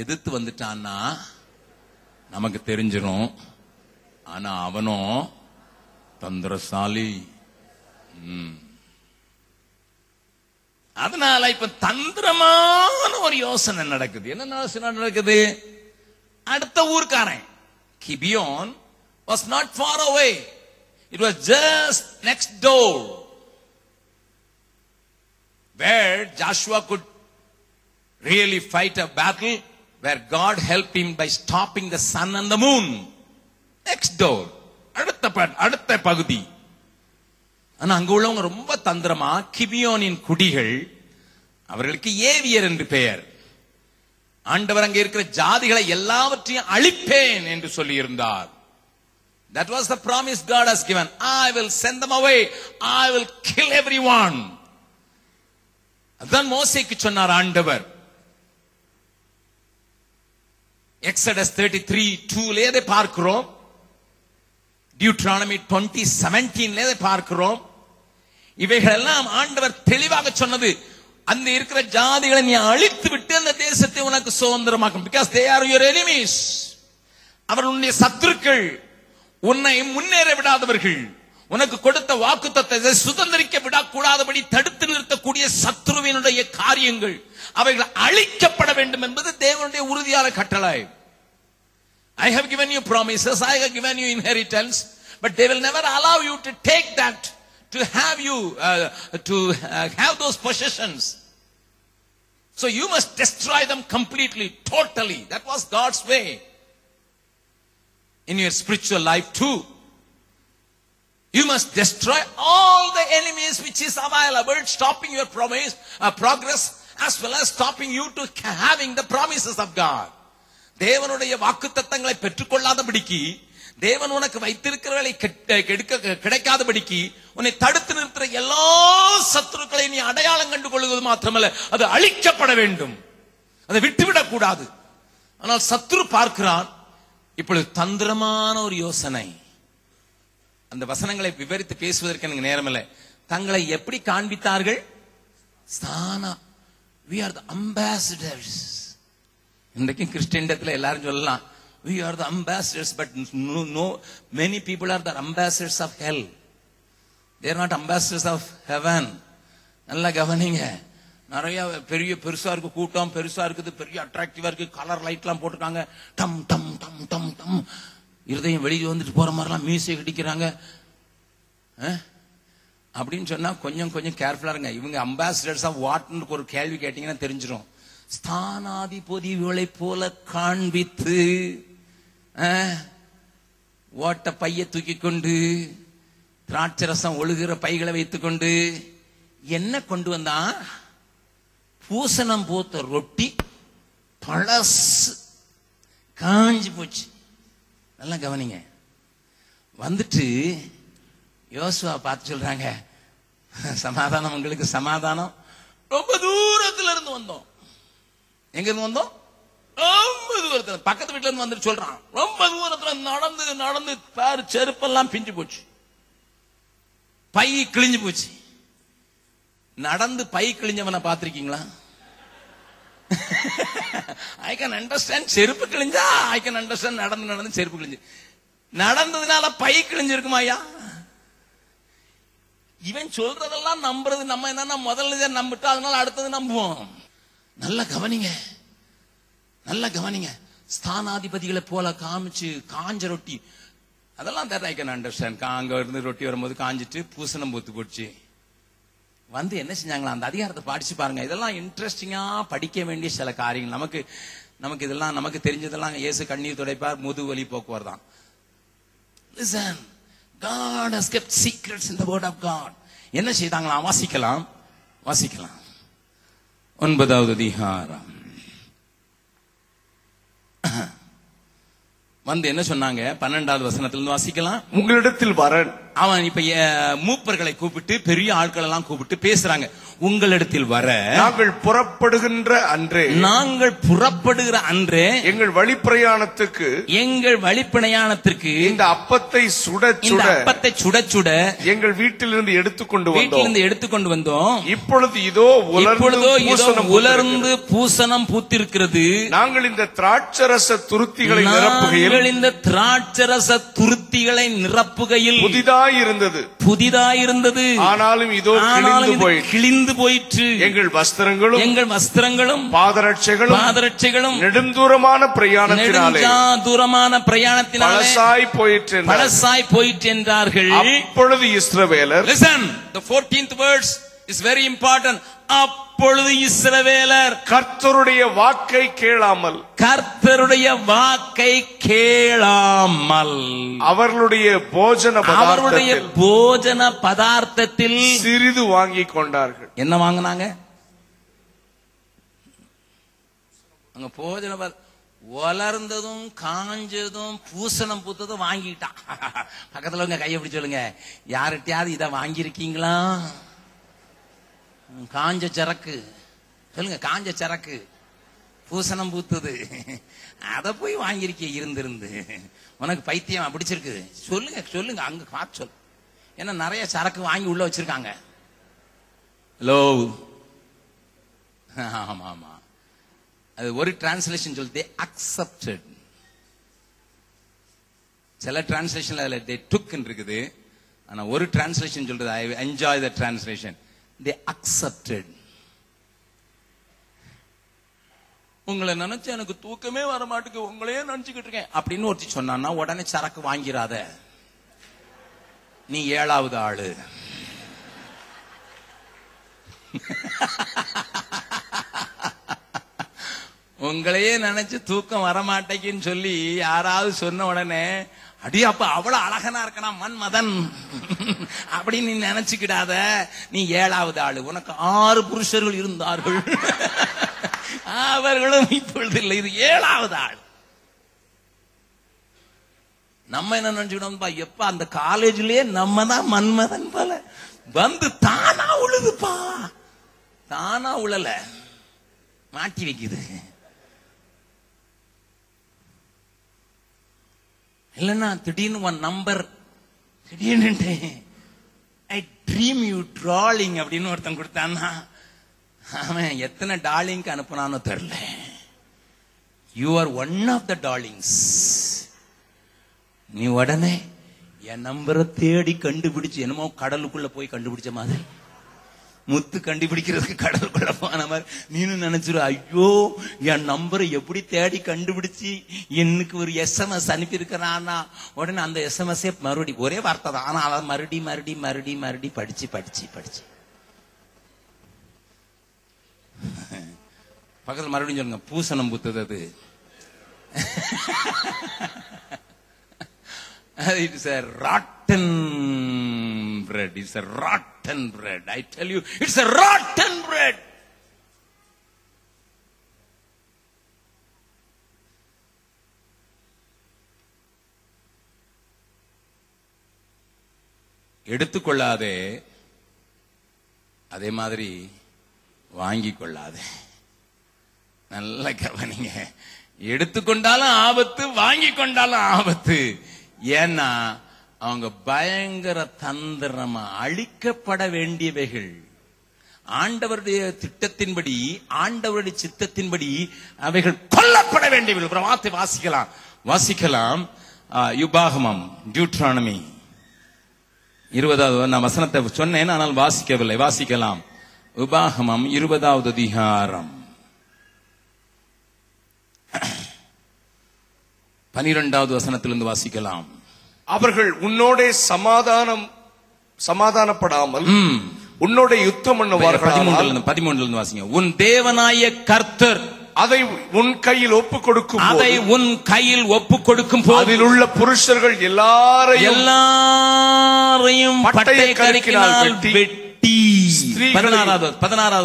எதிர்த்து வந்துட்டான்னா நமக்கு தெரிஞ்சிரும். ஆனா அவனும் தந்திரசாலி. அதனால இப்ப தந்திரமான ஒரு யோசனை நடக்குது. என்ன யோசனை நடக்குது? அடுத்த ஊர்க்காரன் Gibeon was not far away. It was just next door where Joshua could really fight a battle, where God helped him by stopping the sun and the moon. Next door. அடுத்த பகுதி. ஆனா அங்க உள்ளவங்க ரொம்ப தந்திரமா, கிபியோனின் குடிகள், அவர்களுக்கு ஏவியர் என்று பெயர். ஆண்டவர் அங்க இருக்கிற ஜாதிகளை எல்லாவற்றையும் அழிப்பேன் என்று சொல்லி இருந்தார். That was the promise God has given. I will send them away. I will kill everyone. அதான் மோசேக்கு சொன்னார் ஆண்டவர். Exodus 33:2 லே பார்க்கிறோம். Deuteronomy 20:17 லே பார்க்கிறோம். இவைகள் எல்லாம் ஆண்டவர் தெளிவாக சொன்னது. அந்த இருக்கிற ஜாதிகளை நீ அழித்து விட்டு அந்த தேசத்தை உனக்கு சுதந்திரமாக்கும். Because they are your enemies. அவர்களுடைய சத்துருக்கள், உன்னை முன்னேற விடாதவர்கள், உனக்கு கொடுத்த வாக்குத்தத்தத்தை சுதந்திரிக்க விடக்கூடாதபடி தடுத்து நிறுத்தக்கூடிய சத்துருவினுடைய காரியங்கள் அவைகள் அழிக்கப்பட வேண்டும் என்பது தேவனுடைய உறுதியான கட்டளை. I have given you promises, I have given you inheritance, but they will never allow you to take that, to have you have those possessions. So you must destroy them completely, totally. That was God's way in your spiritual life too. You must destroy all the enemies which is available, stopping your progress, as well as stopping you to having the promises of God. தேவனுடைய வாக்குத்தத்தங்களை பெற்றுக்கொள்ளாதபடிக்கு, தேவன் உனக்கு வைத்திருக்கிறவர்களை கிடைக்காதபடிக்கு உன்னை தடுத்து நிறுத்துற எல்லா சத்துருக்களை நீ அடையாளம் கண்டு கொள்வது மாத்திரமல்ல, அது அழிக்கப்பட வேண்டும். அதை விட்டுவிடக் கூடாது. ஆனால் சத்துரு பார்க்கிறான். இப்பொழுது தந்திரமான ஒரு யோசனை. அந்த வசனங்களை விவரித்து பேசுவதற்கு எனக்கு நேரம் இல்லை. தங்களை எப்படி காண்பித்தார்கள்? we are the ambassadors. இன்றைக்கு கிறிஸ்டியனிடத்தில் எல்லாரும் சொல்லலாம், we are the ambassadors, but no, many people are the ambassadors of hell. They are not ambassadors of heaven. நல்லா கவனிங்க. நிறைய பெருசா இருக்கு, கூட்டம் பெருசா இருக்குது, பெரிய அட்ராக்டிவா இருக்கு, கலர் லைட் எல்லாம் போட்டுருக்காங்க, டம் டம் டம் டம் டம், இருதயம் வெளியே வந்துட்டு போற மாதிரிலாம் மியூசிக் அடிக்கிறாங்க அப்படின்னு சொன்னா கொஞ்சம் கேர்ஃபுல்லா இருங்க. இவங்க அம்பாசிடர்ஸ் ஆஃப் வாட்னு ஒரு கேள்வி கேட்டீங்கன்னா தெரிஞ்சிடும். ஸ்தானாதிபதிகளை போல காண்பித்து ஓட்ட பைய தூக்கி கொண்டு, திராட்சரசம் ஒழுகிற பைகளை வைத்துக் கொண்டு என்ன கொண்டு வந்தான்? பூசணம் போத்த ரொட்டி, பழசு, காஞ்சி போச்சு. நல்லா கவனிங்க. வந்துட்டு யோசுவா பார்த்து சொல்றாங்க, சமாதானம் உங்களுக்கு சமாதானம். ரொம்ப தூரத்துல இருந்து வந்தோம். எங்க இருந்து வந்தோம்? ரொம்ப தூரத்துல, பக்கத்து வீட்டுல இருந்து வந்துட்டு சொல்றான். ரொம்ப தூரத்துல நடந்து பாரு, செருப்பெல்லாம் பிஞ்சு போச்சு, பை கிழிஞ்சு போச்சு. நடந்து பை கிழிஞ்சவனை பார்த்திருக்கீங்களா? I can understand செருப்பு கிழிஞ்சா, I can understand நடந்து செருப்பு கிழிஞ்சு. நடந்ததுனால பை கிழிஞ்சிருக்குமா ஐயா? இவன் சொல்றதெல்லாம் நம்புறது நம்ம என்னன்னா, முதல்ல நம்பிட்டா அதனால அடுத்தது நம்புவோம். நல்லா கவனிங்க. ஸ்தானாதிபதிகளை போல காமிச்சு காஞ்ச ரொட்டி, அதெல்லாம் that I can understand. அங்க இருந்து ரொட்டி வரும்போது காஞ்சிட்டு பூசணம் பூத்து போச்சு. வந்து என்ன செஞ்சாங்களா, அந்த அதிகாரத்தை படிச்சு பாருங்க. இதெல்லாம் இன்ட்ரெஸ்டிங்கா படிக்க வேண்டிய சில காரியங்கள். நமக்கு இதெல்லாம் நமக்கு தெரிஞ்சதெல்லாம் இயேசு கண்ணீர் துடைப்பார், முதுகு வலி போக்குவார் தான். Listen, God has kept secrets in the word of God. என்ன செய்தாங்களா? வாசிக்கலாம் 9வது அதிகாரம். வந்து என்ன சொன்னாங்க? 12வது வசனத்திலிருந்து வாசிக்கலாம். உங்களிடத்தில் வரன் அவன் இப்ப மூப்பர்களை கூப்பிட்டு பெரிய ஆட்கள் எல்லாம் கூப்பிட்டு பேசுறாங்க. உங்களிடத்தில் வர நாங்கள் புறப்படுகின்ற அன்றே எங்கள் வழிப்பிரயாணத்துக்கு இந்த அப்பத்தை சுட சுட எங்கள் வீட்டிலிருந்து எடுத்துக்கொண்டு வந்தோம். இப்பொழுது இதோ உலர்ந்து பூசணம் பூத்திருக்கிறது. நாங்கள் இந்த திராட்சரச துருத்திகளை நிரப்புகையில் புதிதாயிருந்தது. ஆனாலும் இதோ கிழிந்து போயிற்று. எங்கள் வஸ்திரங்களும் பாதரட்சைகளும் நெடுந்தூரமான பிரயாணத்தினாலே பழசாய் போயிற்று என்றார்கள். அப்பொழுது இஸ்ரவேலர், listen, the 14th verse is very important. அப்பொழுது இஸ்ரவேலர் கர்த்தருடைய வாக்கை கேளாமல் அவர்களுடைய போஜன பதார்த்தத்தில் சிறிது வாங்கிக் கொண்டார்கள். என்ன வாங்கினாங்க? அங்க போஜன வளர்ந்ததும் காஞ்சதும் பூசணம் பூத்ததும் வாங்கிட்டான். பக்கத்துல உங்க கையை பிடிச்சு சொல்லுங்க, யார்கிட்டயாவது இதை வாங்கியிருக்கீங்களா? காஞ்ச சரக்கு சொல்லுங்க, காஞ்ச சரக்கு பூசணம் பூத்தது, அத போய் வாங்கியிருக்க இருந்து உனக்கு பைத்தியம் பிடிச்சிருக்கு சொல்லுங்க அங்க பார்த்து சொல்லு. ஏன்னா நிறைய சரக்கு வாங்கி உள்ள வச்சிருக்காங்க. ஹலோ, ஆமா ஆமா, அது ஒரு டிரான்ஸ்லேஷன் சொல்லுது அக்செப்டட். சில டிரான்ஸ்லேஷன்ல அதுல they took இருக்குது. ஆனா ஒரு டிரான்ஸ்லேஷன் சொல்றது I enjoy the translation. They accepted. உங்களை நினைச்சு எனக்கு தூக்கமே வர மாட்டேங்க, உங்களையே நினைச்சுக்கிட்டு இருக்கேன் அப்படின்னு ஒருத்தி சொன்னா உடனே சரக்கு வாங்கிறாத, நீ 7வது ஆளு. உங்களையே நினைச்சு தூக்கம் வரமாட்டேன்னு சொல்லி யாராவது சொன்ன உடனே அடி அப்ப அவ்வளவு அழகனா இருக்கனா மன்மதன் அப்படின்னு நீ நினைச்சுக்கிடாத, நீ 7வது ஆளு. உனக்கு 6 புருஷர்கள் இருந்தார்கள், அவர்களும் இப்பொழுது இல்லை, இது 7வது ஆள். நம்ம என்ன நினைச்சுக்கிட்டோம், எப்ப அந்த காலேஜ்லயே நம்ம தான் மன்மதன் போல வந்து தானா உழுதுப்பா, தானா உழல மாட்டி வைக்குது. இல்லன்னா திடீர்னு ஒன் நம்பர் திடீர்னு ஐ ட்ரீம் யூ டார்லிங் அப்படின்னு ஒருத்தன் கொடுத்தான்னா அவன் எத்தனை டார்லிங்க்கு அனுப்புனானோ தெரியல. You are one of the darlings. நீ உடனே என் நம்பரை தேடி கண்டுபிடிச்சு என்னமோ கடலுக்குள்ள போய் கண்டுபிடிச்ச மாதிரி, முத்து கண்டுபிடிக்கிறதுக்கு கடலுக்குள்ள போன மாதிரி நீனு நினைச்சிரு, ஐயோ என் நம்பரை எப்படி தேடி கண்டுபிடிச்சு எனக்கு ஒரு SMS அனுப்பி இருக்கிறான்னா உடனே அந்த SMS மறுபடி ஒரே வார்த்தை தான், ஆனா அதை மறுபடி படிச்சு பக்கத்துல மறுபடியும் சொல்லுங்க, பூசணம் பூத்தது அது. It is a rotten bread. It's a rotten bread. I tell you, it's a rotten bread. எடுத்துக்கொள்ளாதே, அதே மாதிரி வாங்கிக் கொள்ளாதே. நல்ல கவனிங்க, எடுத்துக்கொண்டாலும் ஆபத்து, வாங்கி கொண்டாலும் ஆபத்து. ஏன்னா அவங்க பயங்கர தந்திரமா அழிக்கப்பட வேண்டியவைகள். ஆண்டவருடைய திட்டத்தின்படி, ஆண்டவருடைய சித்தத்தின்படி அவைகள் கொல்லப்பட வேண்டியவைகள். வார்த்தை வாசிக்கலாம். யுபாகமம், டியூட்ரானமி 20வது, நான் வசனத்தை சொன்னேன் ஆனால் வாசிக்கவில்லை. வாசிக்கலாம். உபாகமம் 20வது அதிகாரம் 12வது வசனத்திலிருந்து வாசிக்கலாம். அவர்கள் உன்னோட சமாதானப்படாமல் உன்னோட யுத்தம் பண்ணுவார்கள். 13 வாசிங்க. உன் தேவனாய கர்த்தர் அதை உன் கையில் ஒப்புக் கொடுக்கும் போது அதில் உள்ள புருஷர்கள் எல்லாரையும் பட்டய கருக்கினால் வெட்டி. 16வது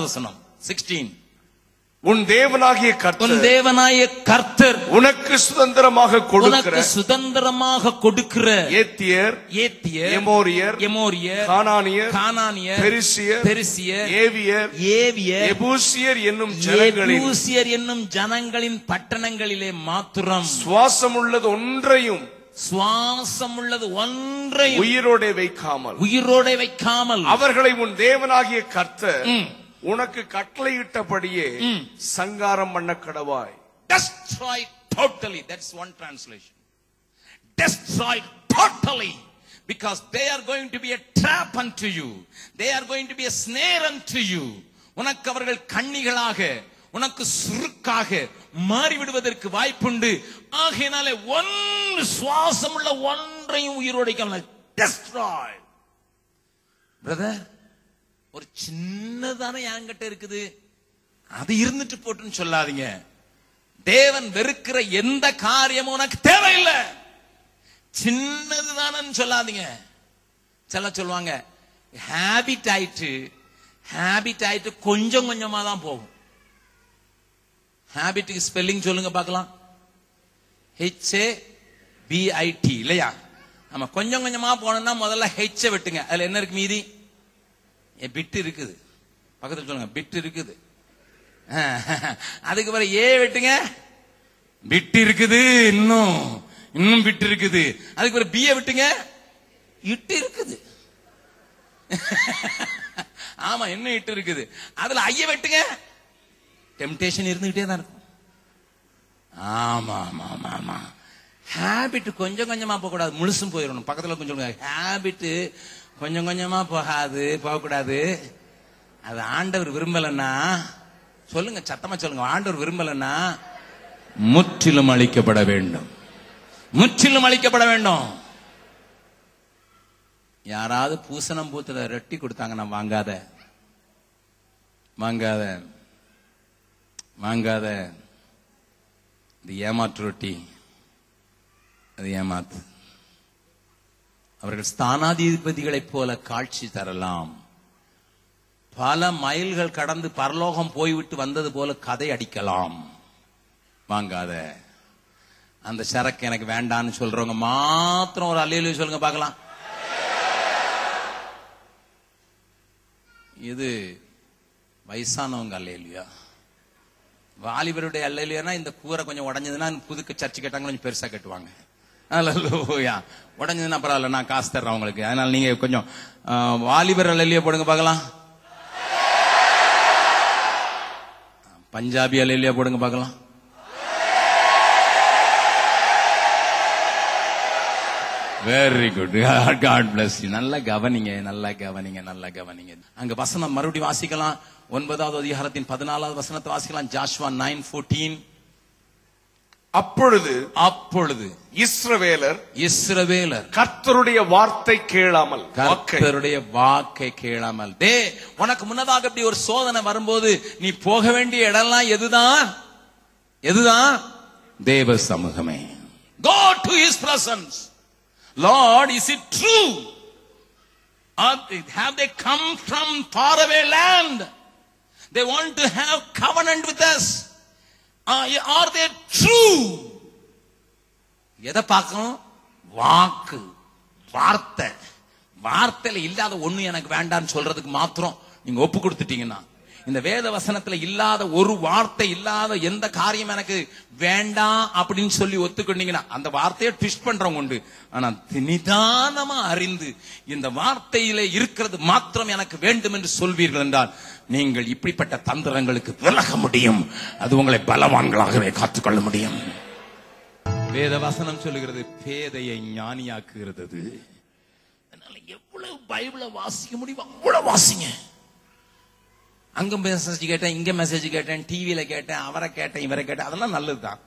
வசனம் 16. உன் தேவனாகிய கர்த்தர் உனக்கு சுதந்திரமாக கொடுக்கிற ஏத்தியர், எமோரியர், கானானியர், பெரிசியர், ஏவியர், எபூசியர் என்னும் ஜனங்களின் பட்டணங்களிலே மாத்திரம் சுவாசம் உள்ளது ஒன்றையும் உயிரோடே வைக்காமல் அவர்களை உன் தேவனாகிய கர்த்தர் உனக்கு கட்டளையிட்டபடியே சங்காரம் பண்ண கடவாய். Destroy totally. That's one translation. Destroy totally. Because they are going to be a trap unto you. They are going to be a snare unto you. உனக்கு அவர்கள் கண்ணிகளாக, உனக்கு சுருக்காக மாறிவிடுவதற்கு வாய்ப்புண்டு. ஆகையினாலே ஒன்று சுவாசமுள்ள ஒன்றையும் உயிரோடைக்காம destroy. பிரதர், ஒரு சின்னதான என்கிட்ட இருக்குது, அது இருந்துட்டு போட்டுன்னு சொல்லாதீங்க. தேவன் வெறுக்கிற எந்த காரியமும் உனக்கு தேவையில்லை, சின்னதுதானு சொல்லாதீங்க. சில சொல்லுவாங்க ஹேபிட் ஆயிட்டு கொஞ்சம் கொஞ்சமா தான் போகும். ஹேபிட்டுக்கு ஸ்பெல்லிங் சொல்லுங்க பார்க்கலாம். HABIT இல்லையா? நம்ம கொஞ்சம் கொஞ்சமா போனோம்னா முதல்ல H வெட்டுங்க. அதுல என்ன இருக்கு மீதி? பிட் இருக்குது. பக்கத்தில் சொல்லுங்க, பிட் இருக்குது. அதுக்கு பிறகு ஏ வெட்டுங்க, பிட் இருக்குது. இன்னும் பிட் இருக்குது. அதுக்கு பிறகு பிஏ விட்டுங்க, இட்டு இருக்குது. ஆமா, இன்னும் இட்டு இருக்குது. அதுல ஐய வெட்டுங்க, டெம்டேஷன் இருந்துகிட்டே தான் இருக்கும். ஆமா ஆமா ஆமா ஆமா. ஹேபிட் கொஞ்சம் கொஞ்சமா போக கூடாது, முழுசும் போயிடணும். பக்கத்துல கொஞ்சம் ஹேபிட் கொஞ்சம் கொஞ்சமா போகக்கூடாது. அது ஆண்டவர் விரும்பலன்னா சொல்லுங்க, சத்தமா சொல்லுங்க. ஆண்டவர் விரும்பலன்னா முற்றிலும் அழிக்கப்பட வேண்டும், முற்றிலும் அழிக்கப்பட வேண்டும். யாராவது பூசணம் பூத்துல ரொட்டி கொடுத்தாங்கன்னா வாங்காத வாங்காத வாங்காத. இது ஏமாற்று ரொட்டி, அது ஏமாத்து. அவர்கள் ஸ்தானாதிபதிகளைப் போல காட்சி தரலாம். பல மைல்கள் கடந்து பரலோகம் போய்விட்டு வந்தது போல கதை அடிக்கலாம். வாங்காத. அந்த சரக்கு எனக்கு வேண்டான்னு சொல்றவங்க மாத்திரம் ஒரு அல்லேலூயா சொல்லுங்க பார்க்கலாம். இது வயசானவங்க அல்லேலூயா. வாலிபருடைய அல்லேலூயானா இந்த கூரை கொஞ்சம் உடஞ்சதுன்னா புதுக்க சர்ச்சு கேட்டாங்க, கொஞ்சம் பெருசா கட்டுவாங்க. அல்லேலூயா. உடஞ்சதுன்னா பரவாயில்ல, நான் காசு தர்றேன் உங்களுக்கு. அதனால நீங்க கொஞ்சம் வாலிபர் அல்லேலூயா போடுங்க பார்க்கலாம். பஞ்சாபி அல்லேலூயா போடுங்க பார்க்கலாம். Very good, God bless you. நல்லா கவனிங்க, நல்லா கவனிங்க, நல்லா கவனிங்க. அங்க வசனம் மறுபடியும் வாசிக்கலாம். 9வது அதிகாரத்தின் 14வது வசனத்தை வாசிக்கலாம். ஜாஷுவா 9:14. அப்பொழுது இஸ்ரவேலர் கர்த்தருடைய வார்த்தை கேளாமல், கர்த்தருடைய வாக்கை கேளாமல். உனக்கு முன்னதாக இப்படி ஒரு சோதனை வரும்போது நீ போக வேண்டிய இடம்லாம் எதுதான்? தேவ சமூகமே. Go to his presence. Lord, is it true? Or have they come from faraway land? They want to have covenant with us. Are they true? எதை பார்க்கணும்? வாக்கு, வார்த்தையில இல்லாத ஒண்ணு எனக்கு வேண்டான்னு சொல்றதுக்கு மாத்திரம் நீங்க ஒப்பு கொடுத்துட்டீங்கன்னா, இந்த வேத வசனத்துல இல்லாத ஒரு வார்த்தை, இல்லாத எந்த காரியம் எனக்கு வேண்டாம் அப்படின்னு சொல்லி ஒத்துக்கொண்டீங்கன்னா, அந்த வார்த்தையை ட்விஸ்ட் பண்றவங்க உண்டு. ஆனா நிதானமா அறிந்து இந்த வார்த்தையில இருக்கிறது மாத்திரம் எனக்கு வேண்டும் என்று சொல்வீர்கள் என்றால் நீங்கள் இப்படிப்பட்ட தந்திரங்களுக்கு விலக முடியும். அது உங்களை பலவான்களாகவே காத்துக்கொள்ள முடியும். வேத வசனம் சொல்லுகிறது, பேதையை ஞானியாக்குகிறது. அதனால எவ்வளவு பைபிளை வாசிக்க முடியும் அவ்வளவு வாசிங்க. அங்க மெசேஜ் கேட்டேன், இங்க மெசேஜ் கேட்டேன், டிவியில கேட்டேன், அவரை கேட்டேன், இவரை கேட்டேன், அதெல்லாம் நல்லதுதான்.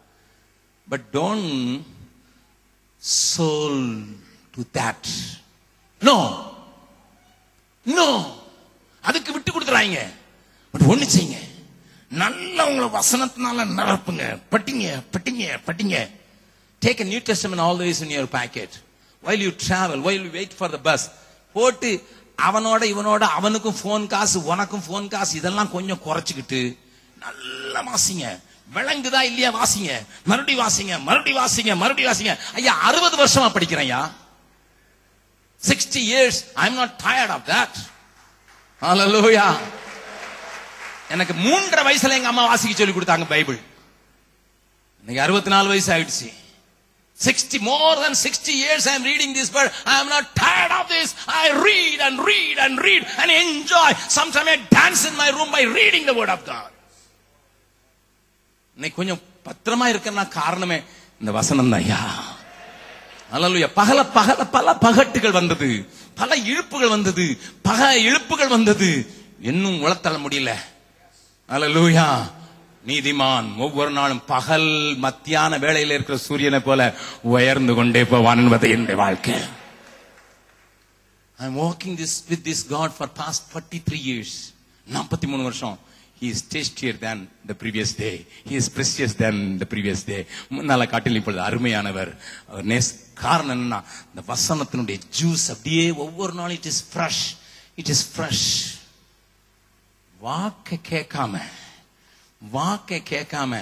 But don't sell to that. No, அதுக்கு விட்டு கொடுத்துறாங்க. பட் ஒண்ணு செய்யுங்க, நல்லா உங்களை வசனத்தினால நிரப்புங்க. பட்டிங்க. Take a New Testament always in your packet while you travel, while you wait for the bus. போட்டு அவனோட இவனோட அவனுக்கும் போன் காசு, உனக்கும் போன் காசு, இதெல்லாம் கொஞ்சம் குறைச்சிக்கிட்டு நல்லா வாசிங்க, விளங்குதா இல்லையா வாசிங்க, மறுபடியும் வாசிங்க, மறுபடியும் வாசிங்க, மறுபடியும் வாசிங்க. ஐயா 60 வருஷமா படிக்கிறேன் ஐயா, 60 years. I'm not tired of that. Hallelujah. எனக்கு 3.5 வயசுல எங்க அம்மா வாசிக்க சொல்லி கொடுத்தாங்க பைபிள். இன்னைக்கு 64 வயசு ஆயிடுச்சு. 60 more than 60 years I am reading this word. I am not tired of this. I read and read and read and enjoy. Sometimes I dance in my room by reading the word of God. இன்னைக்கு கொஞ்சம் பத்திரமா இருக்கேன்னா காரணமே இந்த வசனம் தான் ஐயா. அல்லேலூயா. பல பகட்டுகள் வந்தது, பல இழுப்புகள் வந்தது, இழுப்புகள் வந்தது, இன்னும் உளத்தள்ள முடியல. அல்லேலூயா. நீதிமான் ஒவ்வொரு நாளும் பகல் மத்தியான வேளையில் இருக்கிற சூரியனை போல உயர்ந்து கொண்டே போவான் என்பது என்னுடைய வாழ்க்கை. I am walking with this God for past 43 years. 43 வருஷம். He is tastier than the previous day. He is precious than the previous day. முன்னால காட்டில் இப்பொழுது அருமையானவர். காரணம் என்னன்னா இந்த வசனத்தினுடைய ஜூஸ் அப்படியே ஒவ்வொரு நாளும் it is fresh. It is fresh. வாக்க கேட்காம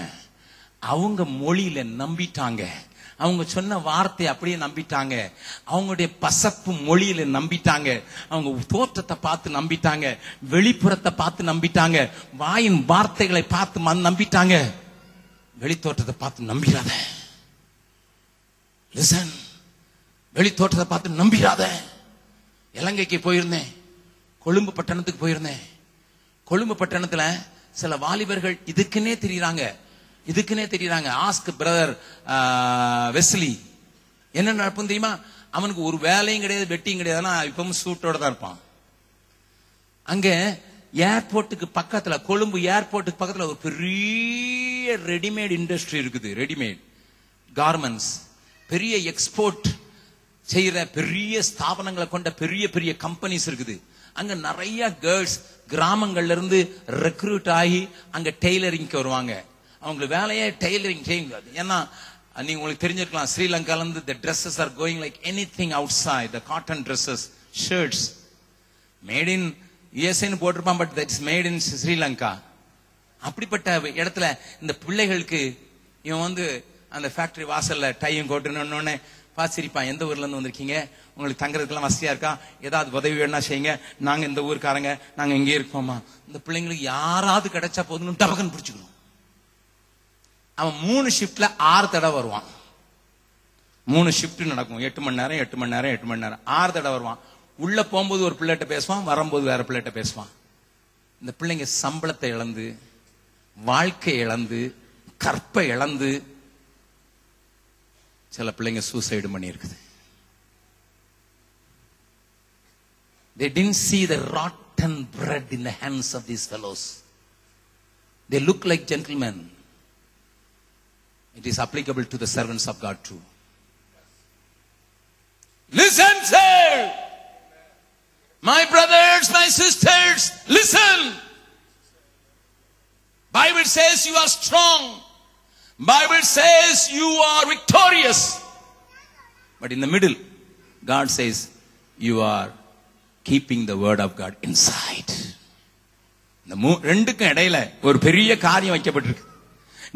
அவங்க மொழியில நம்பிட்டாங்க. அவங்க சொன்ன வார்த்தை அப்படியே நம்பிட்டாங்க. அவங்களுடைய பசப்பு மொழியில நம்பிட்டாங்க. அவங்க தோற்றத்தை பார்த்து நம்பிட்டாங்க. வெளிப்புறத்தை பார்த்து நம்பிட்டாங்க. வாயின் வார்த்தைகளை பார்த்து நம்பிட்டாங்க. வெளித்தோற்றத்தை பார்த்து நம்பிடாத. லிசன். வெளித்தோற்றத்தை பார்த்து நம்பிடாத. இலங்கைக்கு போயிருந்தேன், கொழும்பு பட்டணத்துக்கு போயிருந்தேன். கொழும்பு பட்டணத்துல சில வாலிபர்கள் இதுக்குன்னே தெரியுறாங்க. Ask brother Wesley. என்ன நடக்கும் தெரியுமா? அவனுக்கு ஒரு வேலையும் கிடையாது, வெட்டியும் கிடையாது, இப்பவும் சூட்டோட தான் இருப்பான். அங்க ஏர்போர்ட்டுக்கு பக்கத்துல, கொழும்பு ஏர்போர்ட்டுக்கு பக்கத்துல ஒரு பெரிய ரெடிமேட் இண்டஸ்ட்ரி இருக்குது. ரெடிமேட் கார்மெண்ட்ஸ், பெரிய எக்ஸ்போர்ட் செய்யற பெரிய ஸ்தாபனங்களை கொண்ட பெரிய பெரிய கம்பெனிஸ் இருக்குது. அங்க நிறைய கேர்ள்ஸ் கிராமங்கள்ல இருந்து ரெக்ரூட் ஆகி அங்க டெய்லரிங்க்கு வருவாங்க. அவங்களுக்கு வேலையே டெய்லரிங். ஏன்னா நீங்க உங்களுக்கு தெரிஞ்சிருக்கலாம், ஸ்ரீலங்கால இருந்து the dresses are going like anything outside, the cotton dresses, shirts made in USA ன்னு போட்டிருப்பான், but that's made in Sri Lanka. அப்படிப்பட்ட இடத்துல இந்த பிள்ளைகளுக்கு இவன் அந்த ஃபேக்டரி வாசல்ல டையும் கோட்டுன்னு பாசிரிப்பான். எந்த ஊர்ல இருந்து வந்திருக்கீங்க, உங்களுக்கு தங்குறதுக்கெல்லாம் வசதியா இருக்கா, ஏதாவது உதவி வேணா செய்யுங்க, நாங்க இந்த ஊருக்காரங்க, நாங்க இங்கே இருக்கோமா. இந்த பிள்ளைங்களுக்கு யாராவது கிடைச்சா போதும் டபக்கன்னு பிடிச்சுக்கணும். அவன் 3 ஷிப்ட்ல 6 தடவை வருவான். 3 ஷிப்ட் நடக்கும், 8 மணி நேரம் 6 தடவை வருவான். உள்ள போகும்போது ஒரு பிள்ளைகிட்ட பேசுவான், வரும்போது வேற பிள்ளைகிட்ட பேசுவான். இந்த பிள்ளைங்க சம்பளத்தை இழந்து, வாழ்க்கை இழந்து, கற்பை இழந்து, சில பிள்ளைங்க சூசைடு பண்ணி இருக்குது. They didn't see the rotten bread in the hands of these fellows. They look like gentlemen. It is applicable to the servants of God too. Listen, sir. My brothers, my sisters, listen. Bible says you are strong. Bible says you are victorious. But in the middle, God says you are keeping the word of God inside. இந்த ரெண்டுக்கும் இடையில ஒரு பெரிய காரியம் வைக்கப்பட்டிருக்கு.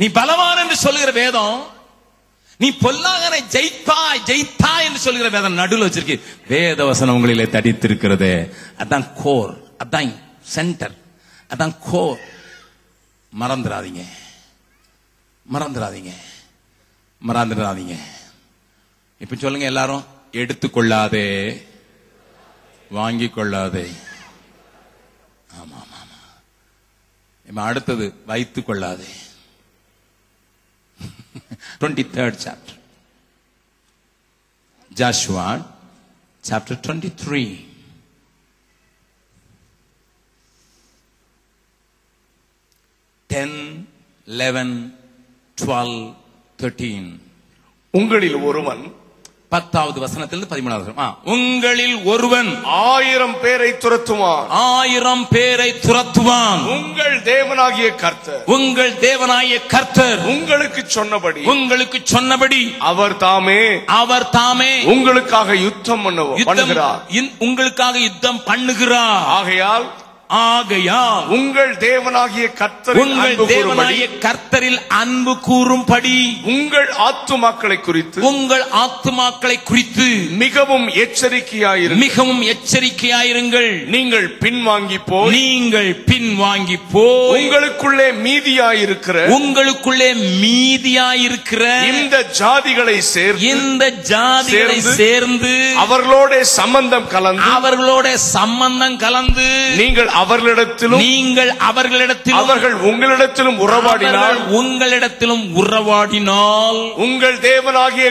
நீ பலவான் என்று சொல்லுகிற வேதம், நீ பொல்லாங்கனை ஜெயித்தா என்று சொல்லுகிற வேதம் நடுவில் வச்சிருக்கு. வேத வசனம் உங்களிலே தடித்திருக்கிறது. அதான் கோர், அதான் சென்டர், அதான் கோர். மறந்துடாதீங்க. இப்ப சொல்லுங்க எல்லாரும், எடுத்துக்கொள்ளாதே, வாங்கிக் கொள்ளாதே. ஆமா ஆமா ஆமா. இப்ப அடுத்தது வைத்துக் கொள்ளாதே. 23rd chapter, Joshua chapter 23. Ten, 11, 12, 13. உங்களில் ஒருவன், 10வது வசனத்திலிருந்து 13வது வசனம். உங்களில் ஒருவன் 1000 பேரை துரத்துவான். 1000 பேரை துரத்துவான். உங்கள் தேவனாகிய கர்த்தர் உங்களுக்கு சொன்னபடி அவர் தாமே உங்களுக்காக யுத்தம் பண்ணுகிறார். உங்களுக்காக யுத்தம் பண்ணுகிறார். ஆகையால் உங்கள் தேவனாகிய கர்த்தரில் அன்பு கூறும்படி உங்கள் ஆத்துமாக்களை குறித்து மிகவும் எச்சரிக்கையாயிருங்கள். நீங்கள் பின்வாங்கி போய் உங்களுக்குள்ளே மீதியாயிருக்கிற இந்த ஜாதிகளை சேர்ந்து அவர்களோட சம்பந்தம் கலந்து நீங்கள் அவர்களிடத்திலும் அவர்கள் உங்களிடத்திலும் உறவாடினால் உங்கள் தேவனாகிய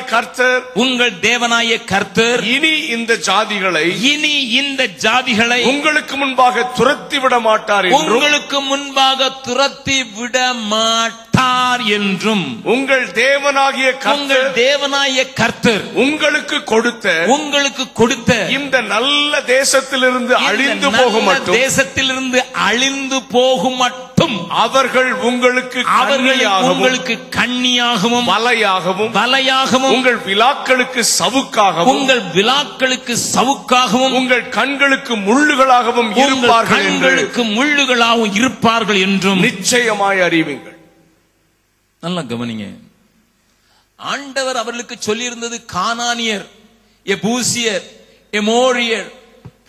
கர்த்தர் இனி இந்த ஜாதிகளை உங்களுக்கு முன்பாக துரத்தி விட மாட்டார் என்றும் உங்கள் தேவனாகிய கர்த்தர் உங்களுக்கு கொடுத்த இந்த நல்ல தேசத்திலிருந்து அழிந்து போகும் மட்டும் அவர்கள் உங்களுக்கு கண்ணியாகவும் வலையாகவும் உங்கள் விலாக்களுக்கு சவுக்காகவும் உங்கள் கண்களுக்கு முள்ளுகளாகவும் இருப்பார்கள் என்றும் நிச்சயமாய் அறிவீங்கள். நல்லா கவனிங்க. ஆண்டவர் அவர்களுக்கு சொல்லியிருந்தது கானானியர், எபூசியர், எமோரியர்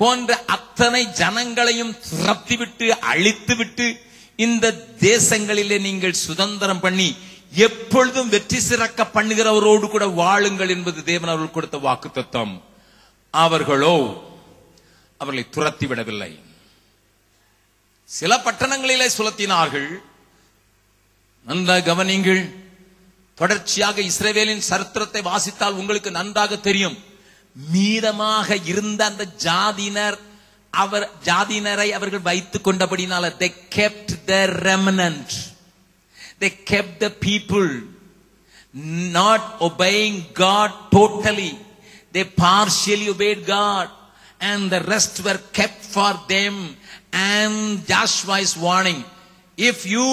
போன்ற அத்தனை ஜனங்களையும் துரத்திவிட்டு அழித்துவிட்டு இந்த தேசங்களிலே நீங்கள் சுதந்திரம் பண்ணி எப்பொழுதும் வெற்றி சிறக்க பண்ணுகிறவரோடு கூட வாழுங்கள் என்பது தேவன் அவர்கள் கொடுத்த வாக்குத்தத்தம். அவர்களை துரத்தி விடவில்லை. சில பட்டணங்களிலே சுலத்தினார்கள். நன்றாக கவனிங்கள். தொடர்ச்சியாக இஸ்ரவேலின் சரித்திரத்தை வாசித்தால் உங்களுக்கு நன்றாக தெரியும். மீதமாக இருந்த அந்த ஜாதியினரை அவர்கள் வைத்துக் கொண்டபடினால they kept their remnant, they kept the people, not obeying God totally. They partially obeyed God and the rest were kept for them. And Joshua is warning, if you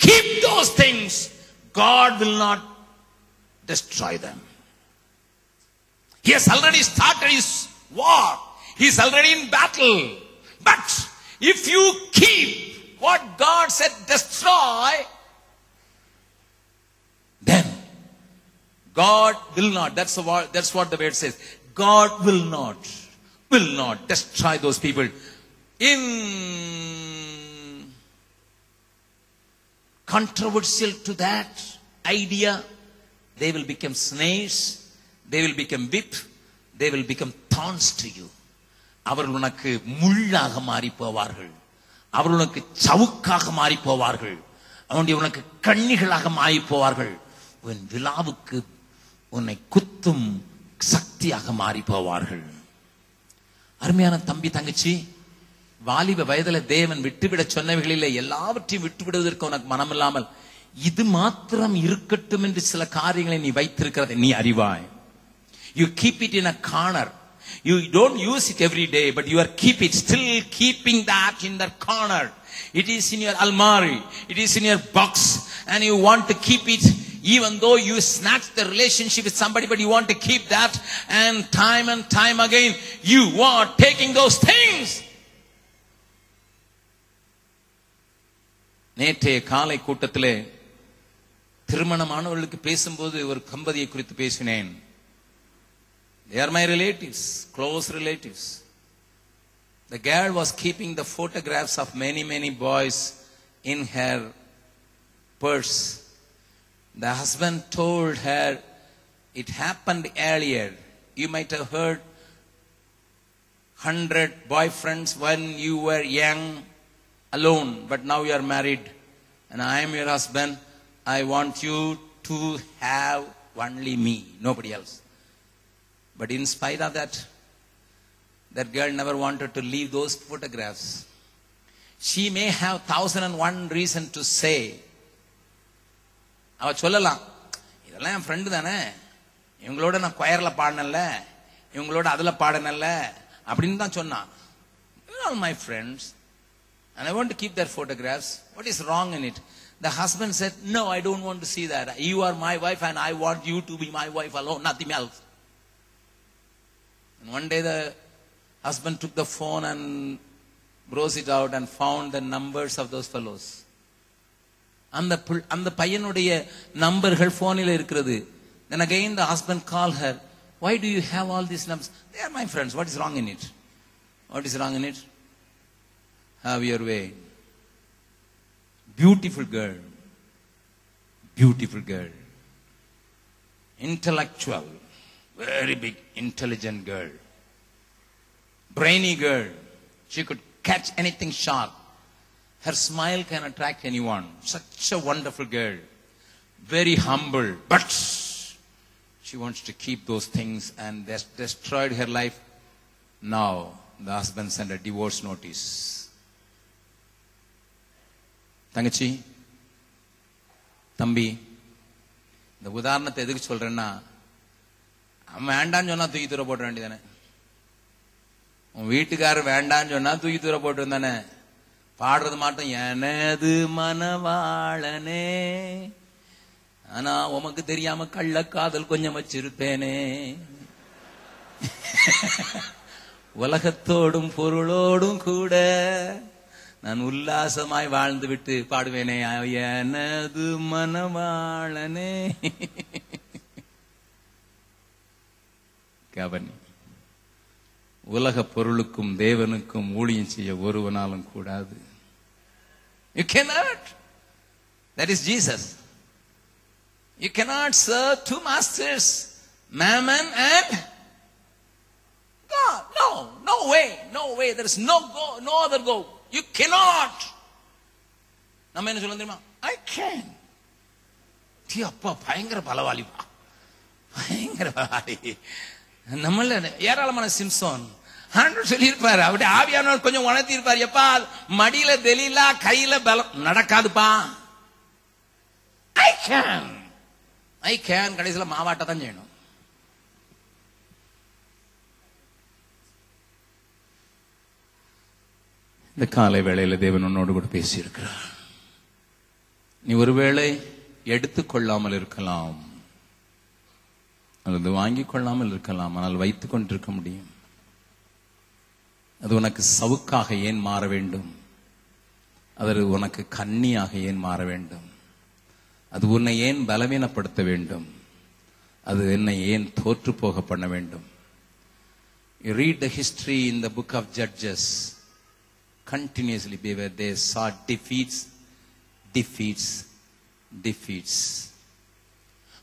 keep those things, God will not destroy them. He has already started his war. He is already in battle. But if you keep what God said destroy, then God will not. That's what the word says. God will not destroy those people. In controversial to that idea, they will become snares, they will become whip, they will become thorns to you. அவர்கள் உனக்கு முள்ளாக மாறி போவார்கள், அவர்கள் உனக்கு சவுக்காக மாறி போவார்கள், அவனுடைய உனக்கு கண்ணிகளாக மாறி போவார்கள், உன் விலாவுக்கு உன்னை குத்தும் சக்தியாக மாறி போவார்கள். அருமையான தம்பி தங்கச்சி, வாலிப வயதுல தேவன் விட்டுவிட சொன்னவைகளிலே எல்லாவற்றையும் விட்டுவிடுவதற்கு உனக்கு மனமில்லாமல் இது மாத்திரம் இருக்கட்டும் என்று சில காரியங்களை நீ வைத்திருக்கிறதை நீ அறிவாய். You keep it in a corner. You don't use it every day, but you are still keeping that in that corner. It is in your almari, it is in your box, and you want to keep it. Even though you snatch the relationship with somebody, but you want to keep that, and time again you are taking those things. நேற்றைய காலை கூட்டத்திலே திருமணமானவர்களுக்கு பேசும்போது ஒரு தம்பதியை குறித்து பேசினேன். They are my relatives, close relatives. The girl was keeping the photographs of many boys in her purse. The husband told her, it happened earlier. You might have heard 100 boyfriends when you were young, alone, but now you are married and I am your husband. I want you to have only me, nobody else. But in spite of that girl never wanted to leave those photographs. She may have 1001 reason to say. அவ சொல்லலாம், இதெல்லாம் என் friend தானே, இவங்களோட நான் கொயர்ல பாடினல்ல, இவங்களோட அதுல பாடினல்ல அப்படின்னு தான் சொன்னான். All my friends, and I want to keep their photographs. What is wrong in it? The husband said, no, I don't want to see that. You are my wife and I want you to be my wife alone, nothing else. And one day the husband took the phone and browsed it out and found the numbers of those fellows. அந்த பையனுடைய நம்பர்கள் போனில் இருக்கிறது. Then again the husband called her. Why do you have all these numbers? They are my friends. What is wrong in it? What is wrong in it? Have your way. Beautiful girl. Beautiful girl. Intellectual. Very big, intelligent girl. Brainy girl. She could catch anything sharp. Her smile can attract anyone. Such a wonderful girl. Very humble. But she wants to keep those things and destroyed her life. Now, the husband sent a divorce notice. தங்கச்சி, தம்பி, இந்த உதாரணத்தை எதுக்கு சொல்றேன்னா, அவன் வேண்டான்னு சொன்னா தூக்கி தூர போட்ட வேண்டியதானே? உன் வீட்டுக்காரர் வேண்டான்னு சொன்னா தூக்கி தூர போட்டு இருந்தானே? பாடுறது மாட்டோம், எனது மனவாளனே, ஆனா உமக்கு தெரியாம கள்ளக்காதல் கொஞ்சம் வச்சிருப்பேனே, உலகத்தோடும் பொருளோடும் கூட நான் உல்லாசமாய் வாழ்ந்து விட்டு பாடுவேனே, எனது மனவாளனே. கவனி, உலக பொருளுக்கும் தேவனுக்கும் ஊழியம் செய்ய ஒருவனாலும் கூடாது. You cannot. That is Jesus. You cannot serve two masters, Mammon and God. No way. There is no other go. You cannot. நம்ம என்ன சொல்ல தெரியுமா? I can. அப்பா பயங்கர பலவாளி, பயங்கர பலவாளி. நம்மள ஏராளமான சிம்சோன் ஆண்டவர் சொல்லியிருப்பாரு, அப்படி ஆவியானவர் கொஞ்சம் உணர்த்தி இருப்பாரு, எப்பா மடியில தெலிலா கையில பலம் நடக்காதுப்பா. I can கடைசியில மாவாட்ட தான் செய்யணும். இந்த காலை வேளையில தேவன் உன்னோடு கூட பேசி இருக்கிறார். நீ ஒருவேளை எடுத்துக்கொள்ளாமல் இருக்கலாம், அல்லது வாங்கிக் கொள்ளாமல் இருக்கலாம், ஆனால் வைத்துக் கொண்டிருக்க முடியும். அது உனக்கு சவுக்காக ஏன் மாற வேண்டும்? அது உனக்கு கண்ணியாக ஏன் மாற வேண்டும்? அது உன்னை ஏன் பலவீனப்படுத்த வேண்டும்? அது என்னை ஏன் தோற்று போக பண்ண வேண்டும்? You read the history in the book of Judges. Continuously beware, they saw defeats.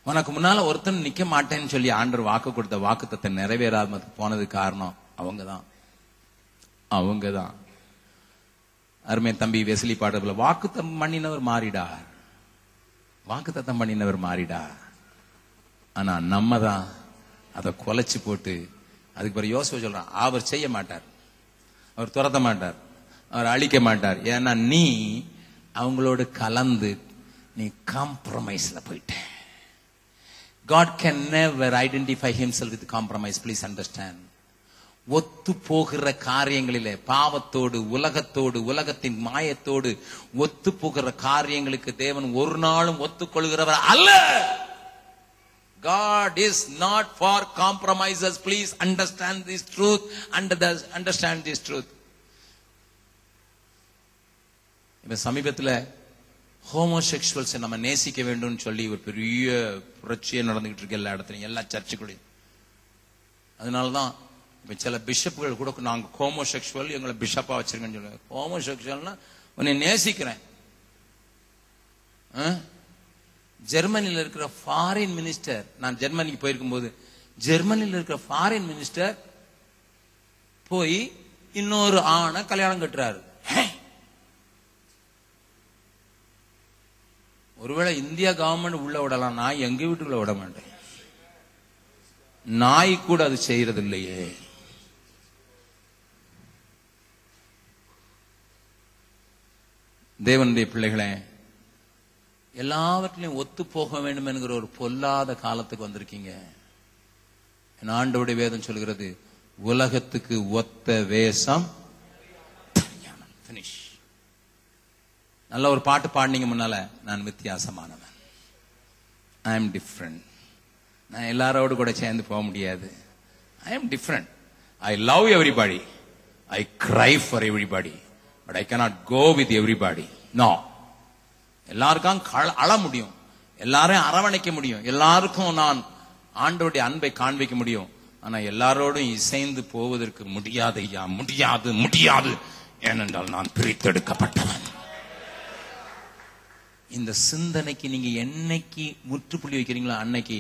உனக்கு முன்னால ஒருத்தன் நிக்க மாட்டேன்னு சொல்லி ஆண்டவர் வாக்கு கொடுத்த வாக்குத்தத்தை நிறைவேறாம போனது காரணம் அவங்கதான். அருமை தம்பி வெஸ்லி பாடல வாக்குத்தம் பண்ணினவர் மாறிடார். ஆனா நம்ம தான் அதை குலைச்சு போட்டு அதுக்கு பிறகு யோசிச்சு சொல்றான், அவர் செய்ய மாட்டார், அவர் துரத்த மாட்டார், அவர் அழிக்க மாட்டார். ஏன்னா நீ அவங்களோடு கலந்து நீ காம்ப்ரமைஸ்ல போயிட்ட. God can never identify himself with compromise. Please understand. ஒத்து போகிற காரியங்களிலே பாவத்தோடு உலகத்தோடு உலகத்தின் மாயத்தோடு ஒத்து போகிற காரியங்களுக்கு தேவன் ஒரு நாளும் ஒத்துக்கொள்கிறவர் அல்ல. God is not for compromises. Please understand this truth. Understand this truth. இப்ப சமீபத்தில் ஹோமோசெக்சுவல்ஸ் நம்ம நேசிக்க வேண்டும் சொல்லி ஒரு பெரிய புரட்சியே நடந்துகிட்டு இருக்கு எல்லா இடத்துலையும், எல்லா சர்ச்சுகளையும். அதனாலதான் இப்ப சில பிஷப்புகள் கூட நாங்க ஹோமோசெக்சுவல் எங்களை பிஷப்பா வச்சிருக்கேன்னு சொல்லுவாங்க. ஹோமோசெக்சுவல்னா உன்னை நேசிக்கிறேன். ஜெர்மனியில் இருக்கிற ஃபாரின் மினிஸ்டர், நான் ஜெர்மனிக்கு போயிருக்கும் போது ஜெர்மனியில் இருக்கிற ஃபாரின் மினிஸ்டர் போய் இன்னொரு ஆணை கல்யாணம் கட்டுறாரு. ஒருவேளை இந்தியா கவர்மெண்ட் உள்ள விடலாம், நான் எங்க வீட்டுக்குள்ள விட மாட்டேன். நாய் கூட அது செய்யறது இல்லையே. தேவனுடைய பிள்ளைகளே, எல்லாவற்றிலையும் ஒத்து போக வேண்டும் என்கிற ஒரு பொல்லாத காலத்துக்கு வந்திருக்கீங்க. என் ஆண்டவருடைய வேதம் சொல்கிறது, உலகத்துக்கு ஒத்த வேஷம். நல்ல ஒரு பாட்டு பாடினீங்க முன்னால, நான் வித்தியாசமானவன், ஐ எம் டிஃப்ரெண்ட். நான் எல்லாரோடு கூட சேர்ந்து போக முடியாது. I am different. I love everybody, I cry for everybody, but I cannot go with everybody. No. எல்லாருக்கும் அழ முடியும், எல்லாரையும் அரவணைக்க முடியும், எல்லாருக்கும் நான் ஆண்டவருடைய அன்பை காண்பிக்க முடியும். ஆனா எல்லாரோடும் இசைந்து போவதற்கு முடியாது ஐயா, முடியாது முடியாது. ஏனென்றால் நான் பிரித்தெடுக்கப்பட்டவன். இந்த சிந்தனைக்கு நீங்க என்னைக்கு முற்றுப்புள்ளி வைக்கிறீங்களோ அன்னைக்கு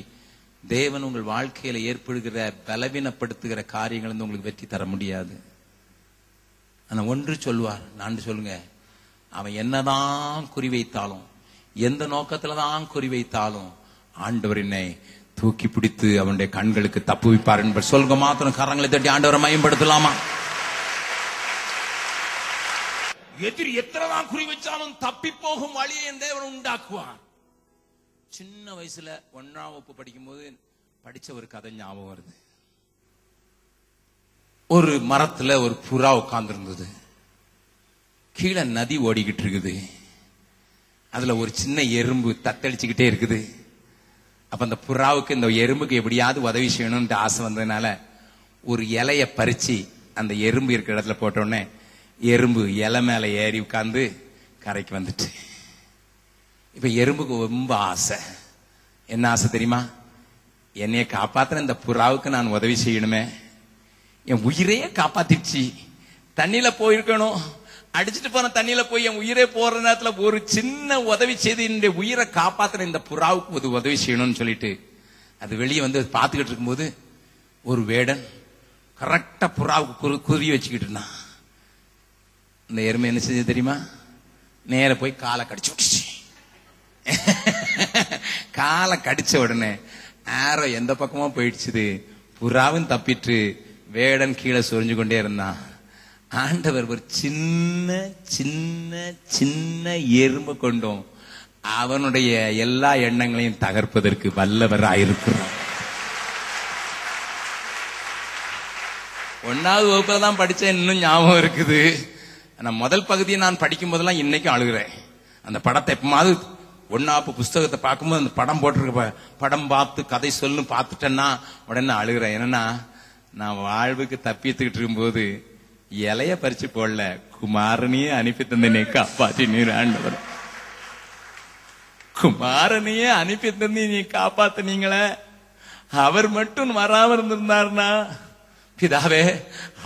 தேவன் உங்கள் வாழ்க்கையில ஏற்படுகிற பலவீனப்படுத்துகிற காரியங்கள் வந்து உங்களுக்கு வெற்றி தர முடியாது. ஆனா ஒன்று சொல்வார், நான் சொல்லுங்க, அவன் என்னதான் குறிவைத்தாலும், எந்த நோக்கத்துலதான் குறிவைத்தாலும் ஆண்டவர் என்னை தூக்கி பிடித்து அவனுடைய கண்களுக்கு தப்புவிப்பார் என்பது சொல்லுங்க. மாத்திரம் கரங்களை தட்டி ஆண்டவரை மயம்படுத்தலாமா? எதிரி எத்தனைதான் குறி வச்சாலும் தப்பி போகும் வழியை என் தேவன் உண்டாக்குவார். சின்ன வயசுல 1ஆம் வகுப்பு படிக்கும் போது படிச்ச ஒரு கதை ஞாபகம் வருது. ஒரு மரத்துல ஒரு புறா உட்கார்ந்து இருந்தது. கீழே நதி ஓடிக்கிட்டு இருக்குது. அதுல ஒரு சின்ன எறும்பு தத்தளிச்சுக்கிட்டே இருக்குது. அப்ப அந்த புறாவுக்கு இந்த எறும்புக்கு எப்படியாவது உதவி செய்யணும்னு ஆசை வந்ததுனால ஒரு இலைய பறிச்சு அந்த எறும்பு இருக்கிற இடத்துல போட்டோடனே எறும்பு இலை மேல ஏறி உட்கார்ந்து கரைக்கு வந்துட்டு. இப்ப எறும்புக்கு ரொம்ப ஆசை. என்ன ஆசை தெரியுமா? என்னைய காப்பாத்தின இந்த புறாவுக்கு நான் உதவி செய்யணுமே. என் உயிரையே காப்பாத்திடுச்சு. தண்ணியில போயிருக்கணும், அடிச்சுட்டு போன தண்ணியில போய் என் உயிரே போற நேரத்துல ஒரு சின்ன உதவி செய்து என்னுடைய உயிரை காப்பாத்தின இந்த புறாவுக்கு ஒரு உதவி செய்யணும்னு சொல்லிட்டு அது வெளியே வந்து பார்த்துக்கிட்டு இருக்கும்போது ஒரு வேடன் கரெக்டா புறாவுக்கு குருவி வச்சுக்கிட்டு இருந்தான். இந்த எருமை என்ன செஞ்சது தெரியுமா? நேர போய் காலை கடிச்சு விட்டுச்சு. காலை கடிச்ச உடனே ஆரோ எந்த பக்கமா போயிடுச்சு. புறாவும் தப்பிட்டு வேடன் கீழே சொரிஞ்சு கொண்டே இருந்தான். ஆண்டவர் ஒரு சின்ன சின்ன சின்ன எறும்பு கொண்டோம் அவனுடைய எல்லா எண்ணங்களையும் தகர்ப்பதற்கு வல்லவராயிருக்கிறார். 1ஆவது வகுப்புல தான் படிச்சேன், இன்னும் ஞாபகம் இருக்குது. ஆனா முதல் பகுதியை நான் படிக்கும் போதெல்லாம் இன்னைக்கும் அழுகிறேன். அந்த படத்தை எப்பமாவது 1ஆம் புஸ்தகத்தை பார்க்கும்போது அந்த படம் போட்டிருக்க படம் பார்த்து கதை சொல்லு பார்த்துட்டேன்னா உடனே அழுகிறேன். என்னன்னா நான் வாழ்வுக்கு தப்பித்துக்கிட்டு இருக்கும்போது இலைய பறிச்சு போடல, குமாரனையே அனுப்பி தந்தனே காப்பாற்றி நீர் ஆண்டவர். குமாரனையே அனுப்பி தந்தி நீ காப்பாத்தினீங்களே, அவர் மட்டும் வராம இருந்திருந்தாருனா, பிதாவே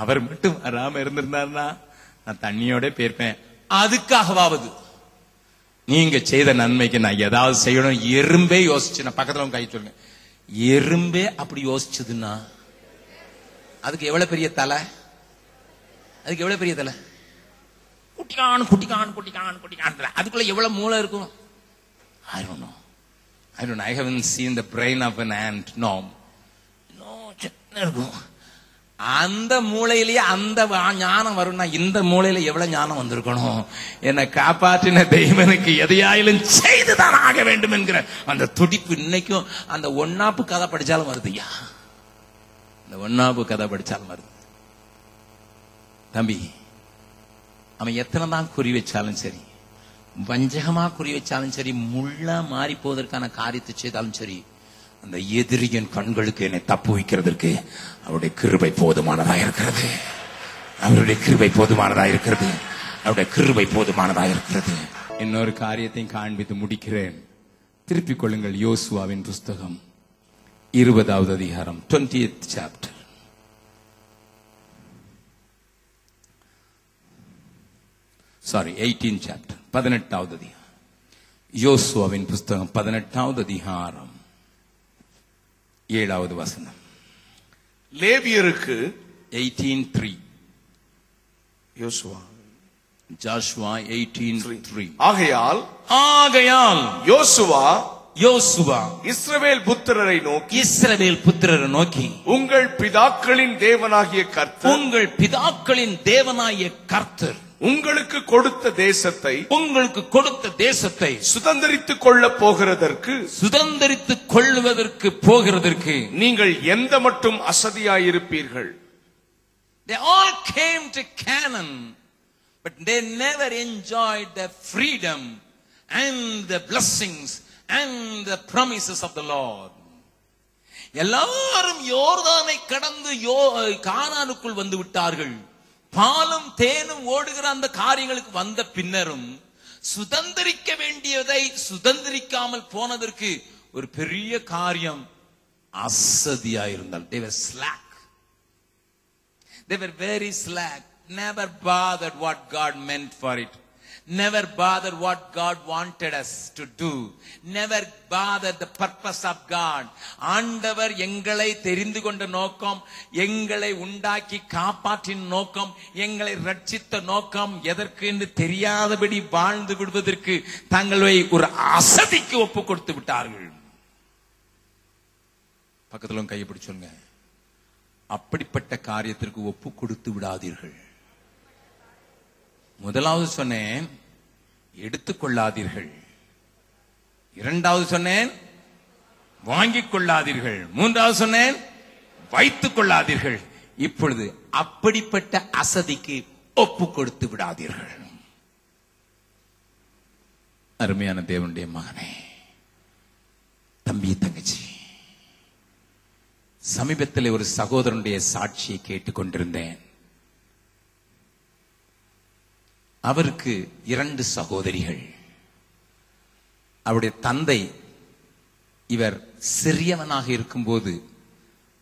அவர் மட்டும் வராம இருந்திருந்தாருனா நான் தண்ணியோட போயிருப்பேன். அதுக்காகவாவது நீங்க செய்த நன்மைக்கு நான் ஏதாவது செய்யணும். எறும்பே யோசிச்சு, நான் பக்கத்துல கை சொல்லுங்க, எறும்பே அப்படி யோசிச்சதுன்னா அதுக்கு எவ்வளவு பெரிய தலை, அதுக்கு எவ்வளவு பெரிய தலை, குட்டிக்கான் குட்டிக்கான் குட்டிக்கான் குட்டிக்கான், அதுக்குள்ள எவ்வளவு மூளை இருக்கும்? I don't know. I haven't seen the brain of an ant. No, சின்ன இருக்கும். அந்த மூளையிலேயே அந்த ஞானம் வரும்னா இந்த மூளையில எவ்வளவு ஞானம் வந்திருக்கணும்? என்னை காப்பாற்றின தெய்வனுக்கு எதையாயிலும் செய்துதான் ஆக வேண்டும் என்கிற அந்த துடிப்பு இன்னைக்கும் அந்த 1ஆப்பு கதை படிச்சாலும் வருதுயா. அந்த 1ஆப்பு கதை படிச்சாலும் வருது. தம்பி, அவன் எத்தனை தான் குறி வச்சாலும் சரி, வஞ்சகமா குறி வச்சாலும் சரி, முள்ளா மாறி போவதற்கான காரியத்தை செய்தாலும் சரி, அந்த எதிரியின் கண்களுக்கு என்னை தப்பு வைக்கிறதற்கு அவருடைய கிருபை போதுமானதா இருக்கிறது. அவருடைய கிருபை போதுமானதா இருக்கிறது. அவருடைய கிருபை போதுமானதா இருக்கிறது. இன்னொரு காரியத்தையும் காண்பித்து முடிக்கிறேன். திருப்பிக் கொள்ளுங்கள் யோசுவாவின் புஸ்தகம் 20வது அதிகாரம் 20th chapter. Sorry, 18th chapter. 18வது அதிகாரம். யோசுவாவின் புஸ்தகம் 18வது அதிகாரம் 7வது வசனம். லேவியருக்கு 18:3. யோசுவா Joshua 18:3. ஆகையால் யோசுவா இஸ்ரவேல் புத்திரரை நோக்கி உங்கள் பிதாக்களின் தேவனாகிய கர்த்தர் உங்களுக்கு கொடுத்த தேசத்தை சுதந்தரித்துக் கொள்வதற்கு போகிறதற்கு நீங்கள் எந்த மட்டும் அசதியாயிருப்பீர்கள். They all came to Canaan, but they never enjoyed the freedom and the blessings and the promises of the Lord. எல்லாரும் யோர்தானை கடந்து கானானுக்குள் வந்து விட்டார்கள். பாலும் தேனும் ஓடுகிற அந்த காரியங்களுக்கு வந்த பின்னரும் சுதந்திரிக்க வேண்டியதை சுதந்திரிக்காமல் போனதற்கு ஒரு பெரிய காரியம் அசதியாயிருந்தால். They were slack. They were very slack. Never bothered what God meant for it. Never bothered what God wanted us to do. Never bothered the purpose of God. ஆண்டவர் எங்களை தெரிந்து கொண்ட நோக்கம், எங்களை உண்டாக்கி காப்பாற்றின் நோக்கம், எங்களை ரட்சித்த நோக்கம் எதற்கு என்று தெரியாதபடி வாழ்ந்து விடுவதற்கு தங்களை ஒரு அசதிக்கு ஒப்பு கொடுத்து விட்டார்கள். பக்கத்துல கையை பிடிச்சோங்க. அப்படிப்பட்ட காரியத்திற்கு ஒப்பு கொடுத்து விடாதீர்கள். முதலாவது சொன்னேன், எடுத்துக்கொள்ளாதீர்கள். இரண்டாவது சொன்னேன், வாங்கிக் கொள்ளாதீர்கள். மூன்றாவது சொன்னேன், வைத்துக் கொள்ளாதீர்கள். இப்பொழுது அப்படிப்பட்ட அசதிக்கு ஒப்பு கொடுத்து விடாதீர்கள். அருமையான தேவனுடைய மகனே, தம்பி, தங்கச்சி, சமீபத்தில் ஒரு சகோதரனுடைய சாட்சியை கேட்டுக்கொண்டிருந்தேன். அவருக்கு 2 சகோதரிகள். அவருடைய தந்தை இவர் சிறியவனாக இருக்கும்போது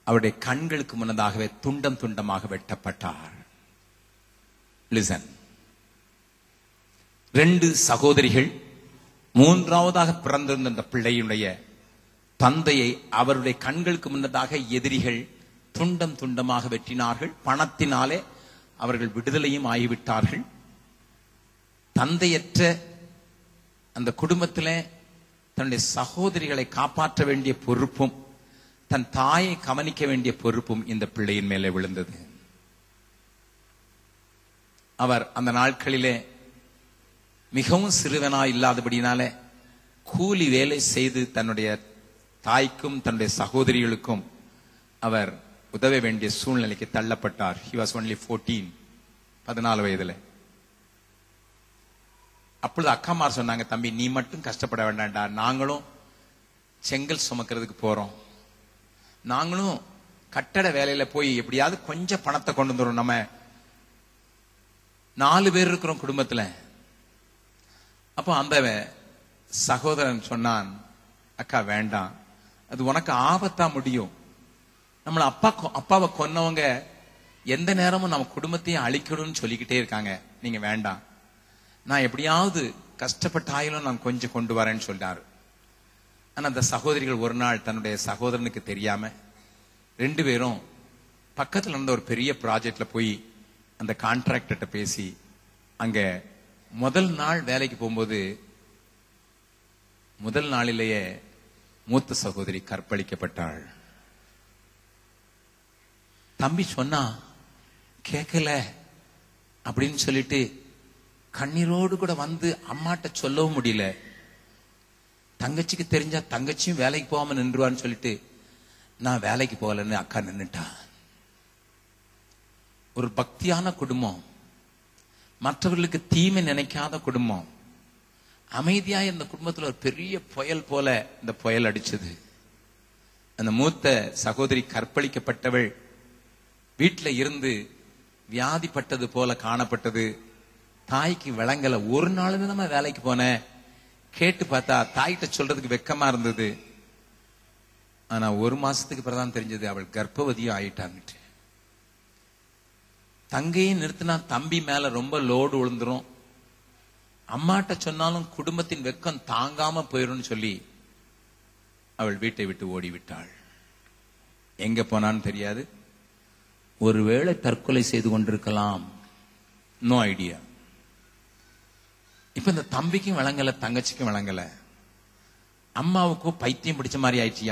அவருடைய கண்களுக்கு முன்னதாகவே துண்டம் துண்டமாக வெட்டப்பட்டார். லிசன். 2 சகோதரிகள். மூன்றாவதாக பிறந்திருந்த அந்த பிள்ளையுடைய தந்தையை அவருடைய கண்களுக்கு முன்னதாக எதிரிகள் துண்டம் துண்டமாக வெட்டினார்கள். பணத்தினாலே அவர்கள் விடுதலையும் ஆகிவிட்டார்கள். தந்தையற்ற அந்த குடும்பத்திலே தன்னுடைய சகோதரிகளை காப்பாற்ற வேண்டிய பொறுப்பும் தன் தாயை கவனிக்க வேண்டிய பொறுப்பும் இந்த பிள்ளையின் மேலே விழுந்தது. அவர் அந்த நாட்களிலே மிகவும் சிறுவனாய் இல்லாதபடினாலே கூலி வேலை செய்து தன்னுடைய தாய்க்கும் தன்னுடைய சகோதரிகளுக்கும் அவர் உதவ வேண்டிய சூழ்நிலைக்கு தள்ளப்பட்டார். He was only 14, 14 வயதுல. அப்பொழுது அக்காமார் சொன்னாங்க, தம்பி நீ மட்டும் கஷ்டப்பட வேண்டாம்டா, நாங்களும் செங்கல் சுமக்கிறதுக்கு போறோம், நாங்களும் கட்டட வேலையில போய் எப்படியாவது கொஞ்சம் பணத்தை கொண்டு வந்துடும், நம்ம 4 பேர் இருக்கிறோம் குடும்பத்துல. அப்போ அந்த சகோதரன் சொன்னான், அக்கா வேண்டாம், அது உனக்கு ஆபத்தா முடியும். நம்மள அப்பாவை கொன்னவங்க எந்த நேரமும் நம்ம குடும்பத்தையும் அழிக்கணும்னு சொல்லிக்கிட்டே இருக்காங்க, நீங்க வேண்டாம், நான் எப்படியாவது கஷ்டப்பட்டாயிலும் நான் கொஞ்சம் கொண்டு வரேன்னு சொல்றாரு. ஆனா அந்த சகோதரிகள் ஒரு நாள் தன்னுடைய சகோதரனுக்கு தெரியாம 2 பேரும் பக்கத்துல இருந்த ஒரு பெரிய ப்ராஜெக்ட்ல போய் அந்த கான்ட்ராக்டர்கிட்ட பேசி அங்க முதல் நாள் வேலைக்கு போகும்போது முதல் நாளிலேயே மூத்த சகோதரி கற்பழிக்கப்பட்டாள். தம்பி சொன்னா கேட்கல அப்படின்னு சொல்லிட்டு கண்ணீரோடு கூட வந்து அம்மாட்ட சொல்லவும் முடியல. தங்கச்சிக்கு தெரிஞ்சா தங்கச்சியும் வேலைக்கு போகாம நின்றுவான்னு சொல்லிட்டு நான் வேலைக்கு போகலன்னு அக்கா நின்னுட்டா. ஒரு பக்தியான குடும்பம், மற்றவர்களுக்கு தீமை நினைக்காத குடும்பம், அமைதியா இந்த குடும்பத்துல ஒரு பெரிய புயல் போல இந்த புயல் அடிச்சது. அந்த மூத்த சகோதரி கற்பழிக்கப்பட்டவள் வீட்டுல இருந்து வியாதிப்பட்டது போல காணப்பட்டது. தாய்க்கு விளங்கல. ஒரு நாளுமே நம்ம வேலைக்கு போனேன், கேட்டு பார்த்தா தாய்கிட்ட சொல்றதுக்கு வெக்கமா இருந்தது. ஆனா 1 மாசத்துக்கு பிறகுதான் தெரிஞ்சது அவள் கர்ப்பவதியும் ஆயிட்டாங்க. தங்கையும் நிறுத்தினா தம்பி மேல ரொம்ப லோடு விழுந்துரும், அம்மாட்ட சொன்னாலும் குடும்பத்தின் வெக்கம் தாங்காம போயிரும் சொல்லி அவள் வீட்டை விட்டு ஓடிவிட்டாள். எங்க போனான்னு தெரியாது. ஒருவேளை தற்கொலை செய்து கொண்டிருக்கலாம், நோ ஐடியா. இப்ப இந்த தம்பிக்கும் விளங்கல, தங்கச்சிக்கும் விளங்கல. அம்மாவுக்கும் பைத்தியம் பிடிச்ச மாதிரி ஆயிடுச்சு.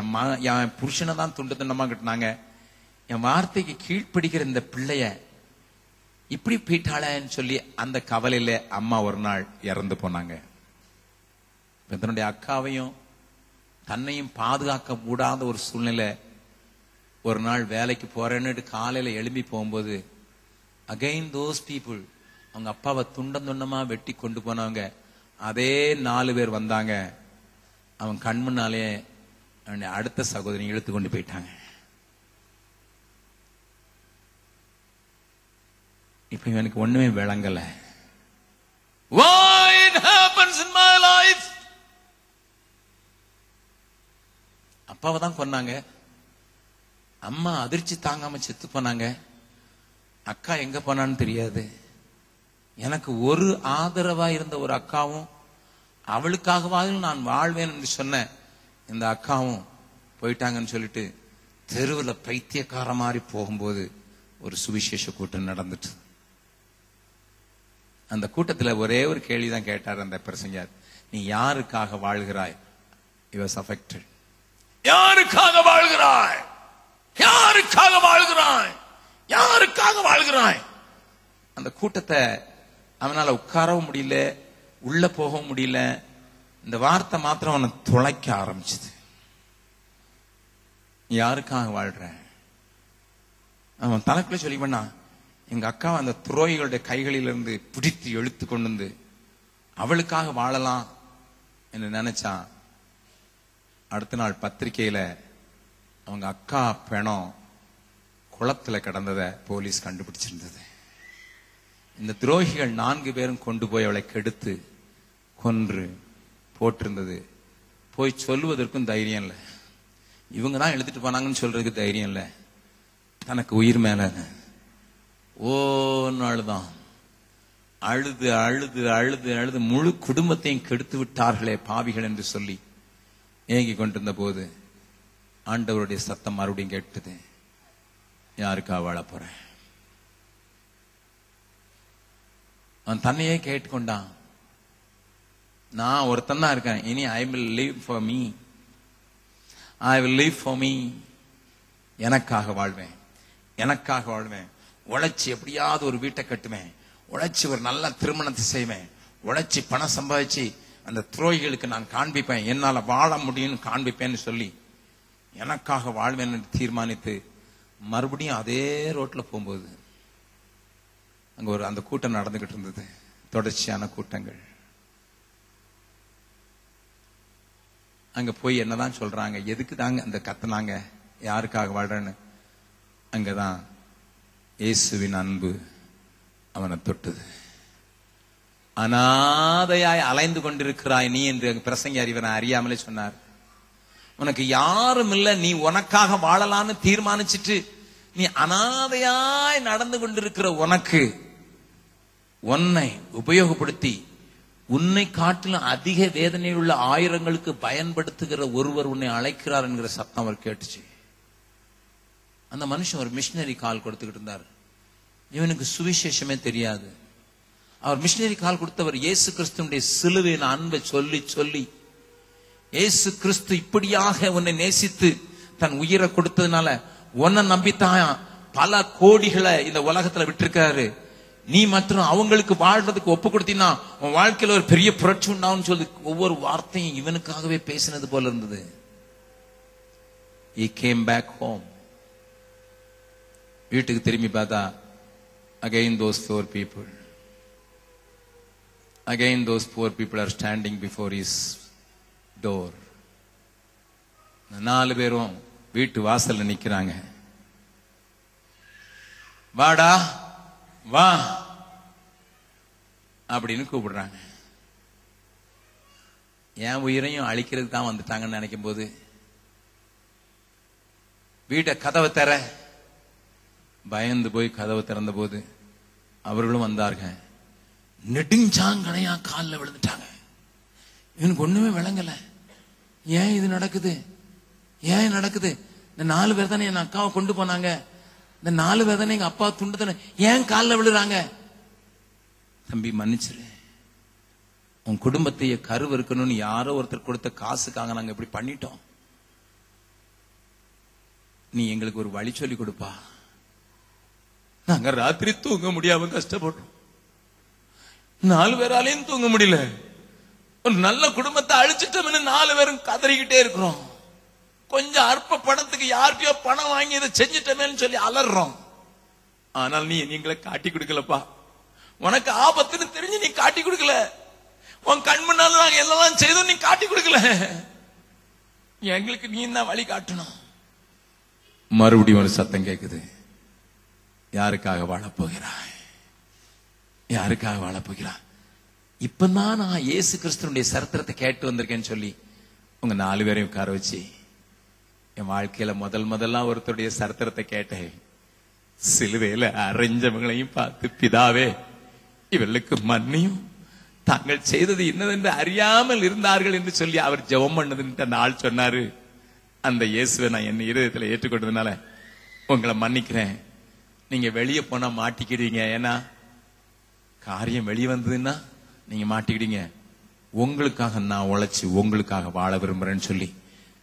என் புருஷனை தான் துண்டு துண்டமா கட்டினாங்க, என் வார்த்தைக்கு கீழ்ப்பிடிக்கிற இந்த பிள்ளைய இப்படி போயிட்டாளேன்னு சொல்லி அந்த கவலையில அம்மா ஒரு நாள் இறந்து போனாங்க. தன்னுடைய அக்காவையும் தன்னையும் பாதுகாக்க கூடாத ஒரு சூழ்நிலை. ஒரு நாள் வேலைக்கு போறேன்னு காலையில எழும்பி போகும்போது அகைன் தோஸ் பீப்புள், அவங்க அப்பாவை துண்டம் துண்டமா வெட்டி கொண்டு போனவங்க அதே 4 பேர் வந்தாங்க. அவன் கண் முன்னாலே அவனுடைய அடுத்த சகோதரி இழுத்து கொண்டு போயிட்டாங்க. இப்ப எனக்கு ஒண்ணுமே விளங்கல. Why it happens in my life? அப்பாவை தான் கொன்னாங்க, அம்மா அதிர்ச்சி தாங்காம செத்து போனாங்க, அக்கா எங்க போனான்னு தெரியாது. எனக்கு ஒரு ஆதரவா இருந்த ஒரு அக்காவும், அவளுக்காகவாது நான் வாழ்வேன் என்று சொன்ன இந்த அக்காவும் போயிட்டாங்கன்னு சொல்லிட்டு தெருவில் பைத்தியக்கார மாதிரி போகும்போது ஒரு சுவிசேஷ கூட்டம் நடந்துட்டு, அந்த கூட்டத்துல ஒரே ஒரு கேள்விதான் கேட்டார் அந்த பிரசங்கர், நீ யாருக்காக வாழ்கிறாய்? He was affected. யாருக்காக வாழ்கிறாய்? யாருக்காக வாழ்கிறாய்? யாருக்காக வாழ்கிறாய்? அந்த கூட்டத்தை அவனால உட்காரவும் முடியல, உள்ள போகவும் முடியல. இந்த வார்த்தை மாத்திரம் அவனை துளைக்க ஆரம்பிச்சது. யாருக்காக வாழ்ற? அவன் தனக்குள்ள சொல்லி பண்ணா, எங்க அக்கா அந்த துரோகிகளுடைய கைகளிலிருந்து பிடித்து இழுத்து கொண்டு வந்து அவளுக்காக வாழலாம் என்று நினைச்சான். அடுத்த நாள் பத்திரிகையில அவங்க அக்கா பிணம் குளத்துல கிடந்ததை போலீஸ் கண்டுபிடிச்சிருந்தது. இந்த துரோகிகள் 4 பேரும் கொண்டு போய் அவளை கெடுத்து கொன்று போட்டிருந்தது. போய் சொல்லுவதற்கும் தைரியம் இல்லை, இவங்க தான் எழுதிட்டு போனாங்கன்னு சொல்றதுக்கு தைரியம் இல்லை. தனக்கு உயிர் மேல ஓ நாளுதான் அழுது அழுது அழுது அழுது முழு குடும்பத்தையும் கெடுத்து விட்டார்களே பாவிகள் என்று சொல்லி ஏங்கி கொண்டிருந்த போது ஆண்டவருடைய சத்தம் மறுபடியும் கேட்டது, யாருக்கா வாழ போறேன்? அவன் தன்னையே கேட்டுக்கொண்டான், நான் ஒருத்தன் தான் இருக்கேன், இனி I will live for me, I will live for me. எனக்காக வாழ்வேன், எனக்காக வாழ்வேன். உழைச்சி எப்படியாவது ஒரு வீட்டை கட்டுவேன், உழைச்சி ஒரு நல்ல திருமணத்தை செய்வேன், உழைச்சி பணம் சம்பாதிச்சு அந்த துரோகிகளுக்கு நான் காண்பிப்பேன், என்னால வாழ முடியும்னு காண்பிப்பேன்னு சொல்லி எனக்காக வாழ்வேன் என்று தீர்மானித்து மறுபடியும் அதே ரோட்ல போகும்போது அங்க அந்த கூட்டம் நடந்துகிட்டு இருந்தது, தொடர்ச்சியான கூட்டங்கள். அங்க போய் என்னதான் சொல்றாங்க, எதுக்கு தாங்க அந்த கத்துனாங்க, யாருக்காக வாழ்றேன்னு? அங்கதான் இயேசுவின் அன்பு அவனை தொட்டது. அனாதையாய் அலைந்து கொண்டிருக்கிறாய் நீ என்று பிரசங்கி அறிவனை அறியாமலே சொன்னார். உனக்கு யாரும் இல்ல, நீ உனக்காக வாழலான்னு தீர்மானிச்சுட்டு நீ அனாதையாய் நடந்து கொண்டிருக்கிற உனக்கு உன்னை உபயோகப்படுத்தி உன்னை காட்டிலும் அதிக வேதனையில் உள்ள ஆயிரங்களுக்கு பயன்படுத்துகிற ஒருவர் உன்னை அழைக்கிறார் என்கிற சத்தம் அவர் கேட்டுச்சு. அந்த மனுஷன் ஒரு மிஷினரி கால் கொடுத்துக்கிட்டு இருந்தார். இவனுக்கு சுவிசேஷமே தெரியாது. அவர் மிஷினரி கால் கொடுத்தவர் இயேசு கிறிஸ்துடைய சிலுவையின் அன்பை சொல்லி சொல்லி, இயேசு கிறிஸ்து இப்படியாக உன்னை நேசித்து தன் உயிரை கொடுத்ததுனால உன்னை நம்பித்தான் பல கோடிகளை இந்த உலகத்துல விட்டிருக்காரு, நீ மற்றும் அவங்களுக்கு வாழ்றதுக்கு ஒப்பு கொடுத்தீங்கன்னா உன் வாழ்க்கையில ஒரு பெரிய புரட்சி உண்டாகும் சொல்லி ஒவ்வொரு வார்த்தையும் இவனுக்காகவே பேசினது போல இருந்தது. He came back home. வீட்டுக்கு திரும்பி பார்த்தா again those 4 people are standing before his door. 4 பேரும் வீட்டு வாசல்ல நிக்கிறாங்க. வாடா வா அப்படின்னு கூப்பிடுறாங்க. என் உயிரையும் அழிக்கிறதுக்கு தான் வந்துட்டாங்கன்னு நினைக்கும் போது வீட்டை கதவை தர பயந்து போய் கதவை திறந்த போது அவர்களும் வந்தார்கள். நெடுஞ்சாங்கனையா காலில் விழுந்துட்டாங்க. இவனுக்கு ஒண்ணுமே விளங்கல, ஏன் இது நடக்குது, ஏன் நடக்குது? இந்த 4 பேர் தானே என் அக்காவை கொண்டு போனாங்க, இந்த 4 பேர் தானே எங்க அப்பா துண்டு தானே, ஏன் காலில் விழுறாங்க? தம்பி மன்னிச்சிரு, உன் குடும்பத்தையே கருவு இருக்கணும்னு யாரோ ஒருத்தர் கொடுத்த காசுக்காக நாங்க இப்படி பண்ணிட்டோம், நீ எங்களுக்கு ஒரு வழி சொல்லி கொடுப்பா. நாங்க ராத்திரி தூங்க முடியாம கஷ்டப்படுறோம், 4 பேராலையும் தூங்க முடியல, ஒரு நல்ல குடும்பத்தை அழிச்சிட்டோம்னு 4 பேரும் கதறிக்கிட்டே இருக்கிறோம், கொஞ்சம் அற்ப பணத்துக்கு யார்கிட்டயோ பணம் வாங்கி இதை செஞ்சிட்டோமேன்னு சொல்லி அலறோம். ஆனால் நீங்களை காட்டி கொடுக்கலப்பா, உனக்கு ஆபத்துன்னு தெரிஞ்சு நீ காட்டி கொடுக்கல, உன் கண் முன்னால நாங்க எல்லாம் செய்தோம், நீ காட்டி கொடுக்கல, எங்களுக்கு நீ தான் வழி காட்டணும். மறுபடியும் ஒரு சத்தம் கேக்குது, யாருக்காக வாழ போகிறாய்? யாருக்காக வாழ போகிறான்? இப்பதான் நான் இயேசு கிறிஸ்துனுடைய சரித்திரத்தை கேட்டு வந்திருக்கேன்னு சொல்லி உங்க 4 பேரையும் உட்கார வச்சு என் வாழ்க்கையில முதல்ல ஒருத்தருடைய சரித்திரத்தை கேட்டேன். சிலுவையில அரைஞ்சவங்களையும் பார்த்து, பிதாவே இவர்களுக்கு மன்னியும், தாங்கள் செய்தது என்னதென்று அறியாமல் இருந்தார்கள் என்று சொல்லி அவர் ஜெபம் பண்ணதுன்னு அந்த ஆள் சொன்னாரு. அந்த இயேசுவை நான் என் இருதயத்துல ஏற்றுக்கொண்டதுனால உங்களை மன்னிக்கிறேன். நீங்க வெளியே போனா மாட்டிக்கிடுவீங்க, ஏன்னா காரியம் வெளியே வந்ததுன்னா நீங்க மாட்டிக்கிடுங்க. உங்களுக்காக நான் உழைச்சு உங்களுக்காக வாழ விரும்புறேன்னு சொல்லி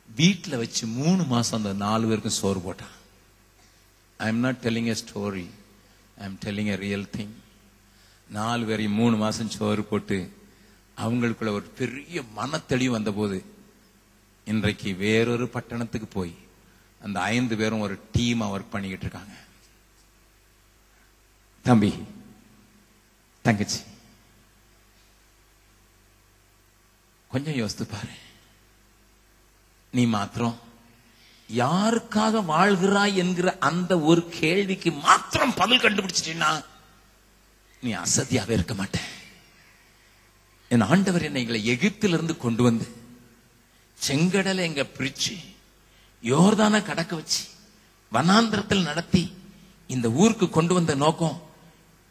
வீட்டுல வச்சு 3 மாசம் அந்த 4 பேருக்கும் சோறு போட்டான். I am not telling a story, I am telling a real thing. 4 பேரையும் 3 மாசம் சோறு போட்டு அவங்களுக்குள்ள ஒரு பெரிய மனத்தெளிவு வந்த போது இன்றைக்கு வேறொரு பட்டணத்துக்கு போய் அந்த 5 பேரும் ஒரு டீமா ஒர்க் பண்ணிக்கிட்டு இருக்காங்க. தம்பி, தங்கச்சி, கொஞ்சம் யோசித்து பாரு. நீ மாத்திரம் யாருக்காக வாழ்கிறாய் என்கிற அந்த ஒரு கேள்விக்கு மாத்திரம் பதில் கண்டுபிடிச்சிட்டீன்னா நீ அசதியாவே இருக்க மாட்ட. என் ஆண்டவர் என்னை எங்களை எகிப்திலிருந்து கொண்டு வந்து செங்கடலை எங்க பிரிச்சு யோர்தான கடக்க வச்சு வனாந்திரத்தில் நடத்தி இந்த ஊருக்கு கொண்டு வந்த நோக்கம்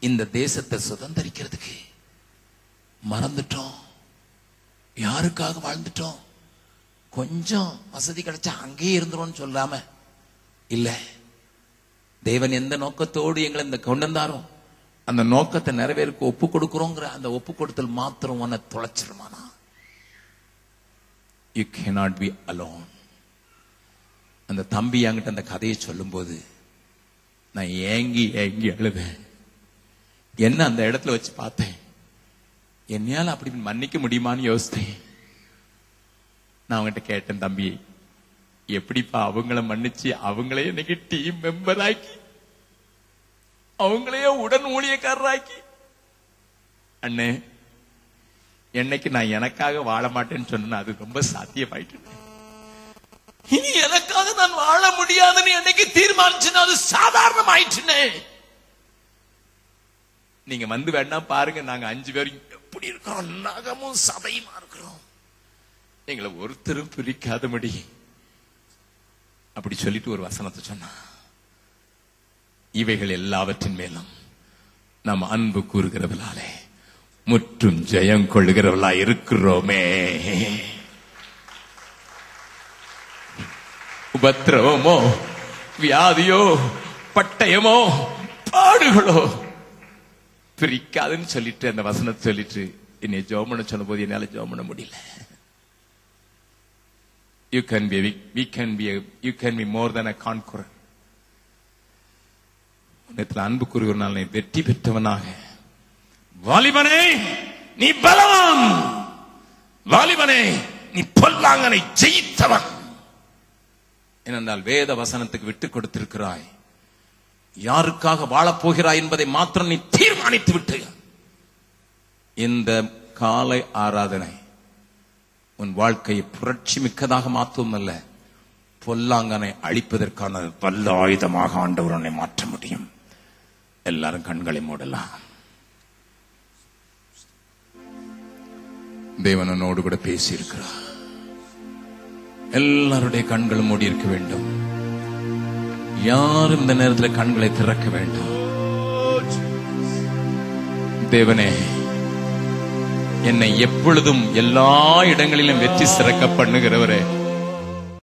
இந்த தேசத்தை சுதந்திரிக்கிறதுக்கு. மறந்துட்டோம், யாருக்காக வாழ்ந்துட்டோம். கொஞ்சம் வசதி கிடைச்சா அங்கேயே இருந்துரும் சொல்லாம, இல்ல தேவன் எந்த நோக்கத்தோடு எங்களை இந்த கொண்டு வந்தாரோ அந்த நோக்கத்தை நிறைவேற்க ஒப்பு கொடுக்கிறோங்கிற அந்த ஒப்பு கொடுத்தல் மாத்திரம் உன்னை தொலைச்சிருமானா? You cannot be alone. அந்த தம்பி என்கிட்ட அந்த கதையை சொல்லும் போது நான் ஏங்கி அழுவேன். என்ன அந்த இடத்துல வச்சு பார்த்தேன், என்னையால அப்படி மன்னிக்க முடியுமான்னு யோசித்தேன். நான் அவங்ககிட்ட கேட்டேன், தம்பி எப்படிப்பா அவங்கள மன்னிச்சு அவங்களே இன்னைக்கு டீம் மெம்பர் ஆக்கி அவங்களையே உடன் ஊழியக்காரராக்கி, அண்ணே என்னைக்கு நான் எனக்காக வாழ மாட்டேன்னு சொன்ன அது ரொம்ப சாத்தியமாயிட்டு, இனி எனக்காக நான் வாழ முடியாதுன்னு என்னைக்கு தீர்மானிச்சுன்னா அது சாதாரணம் ஆயிடுச்சுனே. நீங்க வந்து வேணா பாருங்க, நாங்க 5 பேரும் எப்படி இருக்கிறோம், நகமும் சதையுமா இருக்கிறோம், எங்களை ஒருத்தரும் பிரிக்காதபடி அப்படி சொல்லிட்டு ஒரு வசனத்தை சொன்னா, இவைகள் எல்லாவற்றின் மேலும் நாம் அன்பு கூறுகிறவர்களாலே முற்றும் ஜெயம் கொள்ளுகிறவர்களா இருக்கிறோமே. உபத்திரவமோ வியாதியோ பட்டயமோ பாடுகளோ பிரிக்காதுன்னு சொல்லிட்டு அந்த வசனத்தை சொல்லிட்டு என்னை ஜெபம் பண்ண சொன்ன போது என்னால ஜெபம் பண்ண முடியல. You can be more than a conqueror. அன்பு கூறுகிறனால வெற்றி பெற்றவனாக, வாலிபனே நீ பலவான், வாலிபனே நீ பொல்லாங்கனை ஜெயித்தவன். ஏனென்றால் வேத வசனத்துக்கு விட்டு கொடுத்திருக்கிறாய். யாருக்காக வாழப் போகிறாய் என்பதை மாத்திரம் நீ தீர்மானித்து விட்டு இந்த காலை ஆராதனை உன் வாழ்க்கையை புரட்சி மிக்கதாக மாற்றவும் அல்ல, பொல்லாங்கனை அழிப்பதற்கான வல்ல ஆயுதமாக ஆண்டவர் உன்னை மாற்ற முடியும். எல்லாரும் கண்களை மூடலாம். தேவனோடு கூட பேசி இருக்கிறார். எல்லாருடைய கண்களும் மூடி இருக்க வேண்டும். யாரும் இந்த நேரத்தில் கண்களை திறக்க வேண்டும். தேவனே, என்னை எப்பொழுதும் எல்லா இடங்களிலும் வெற்றி சிறக்க பண்ணுகிறவரே,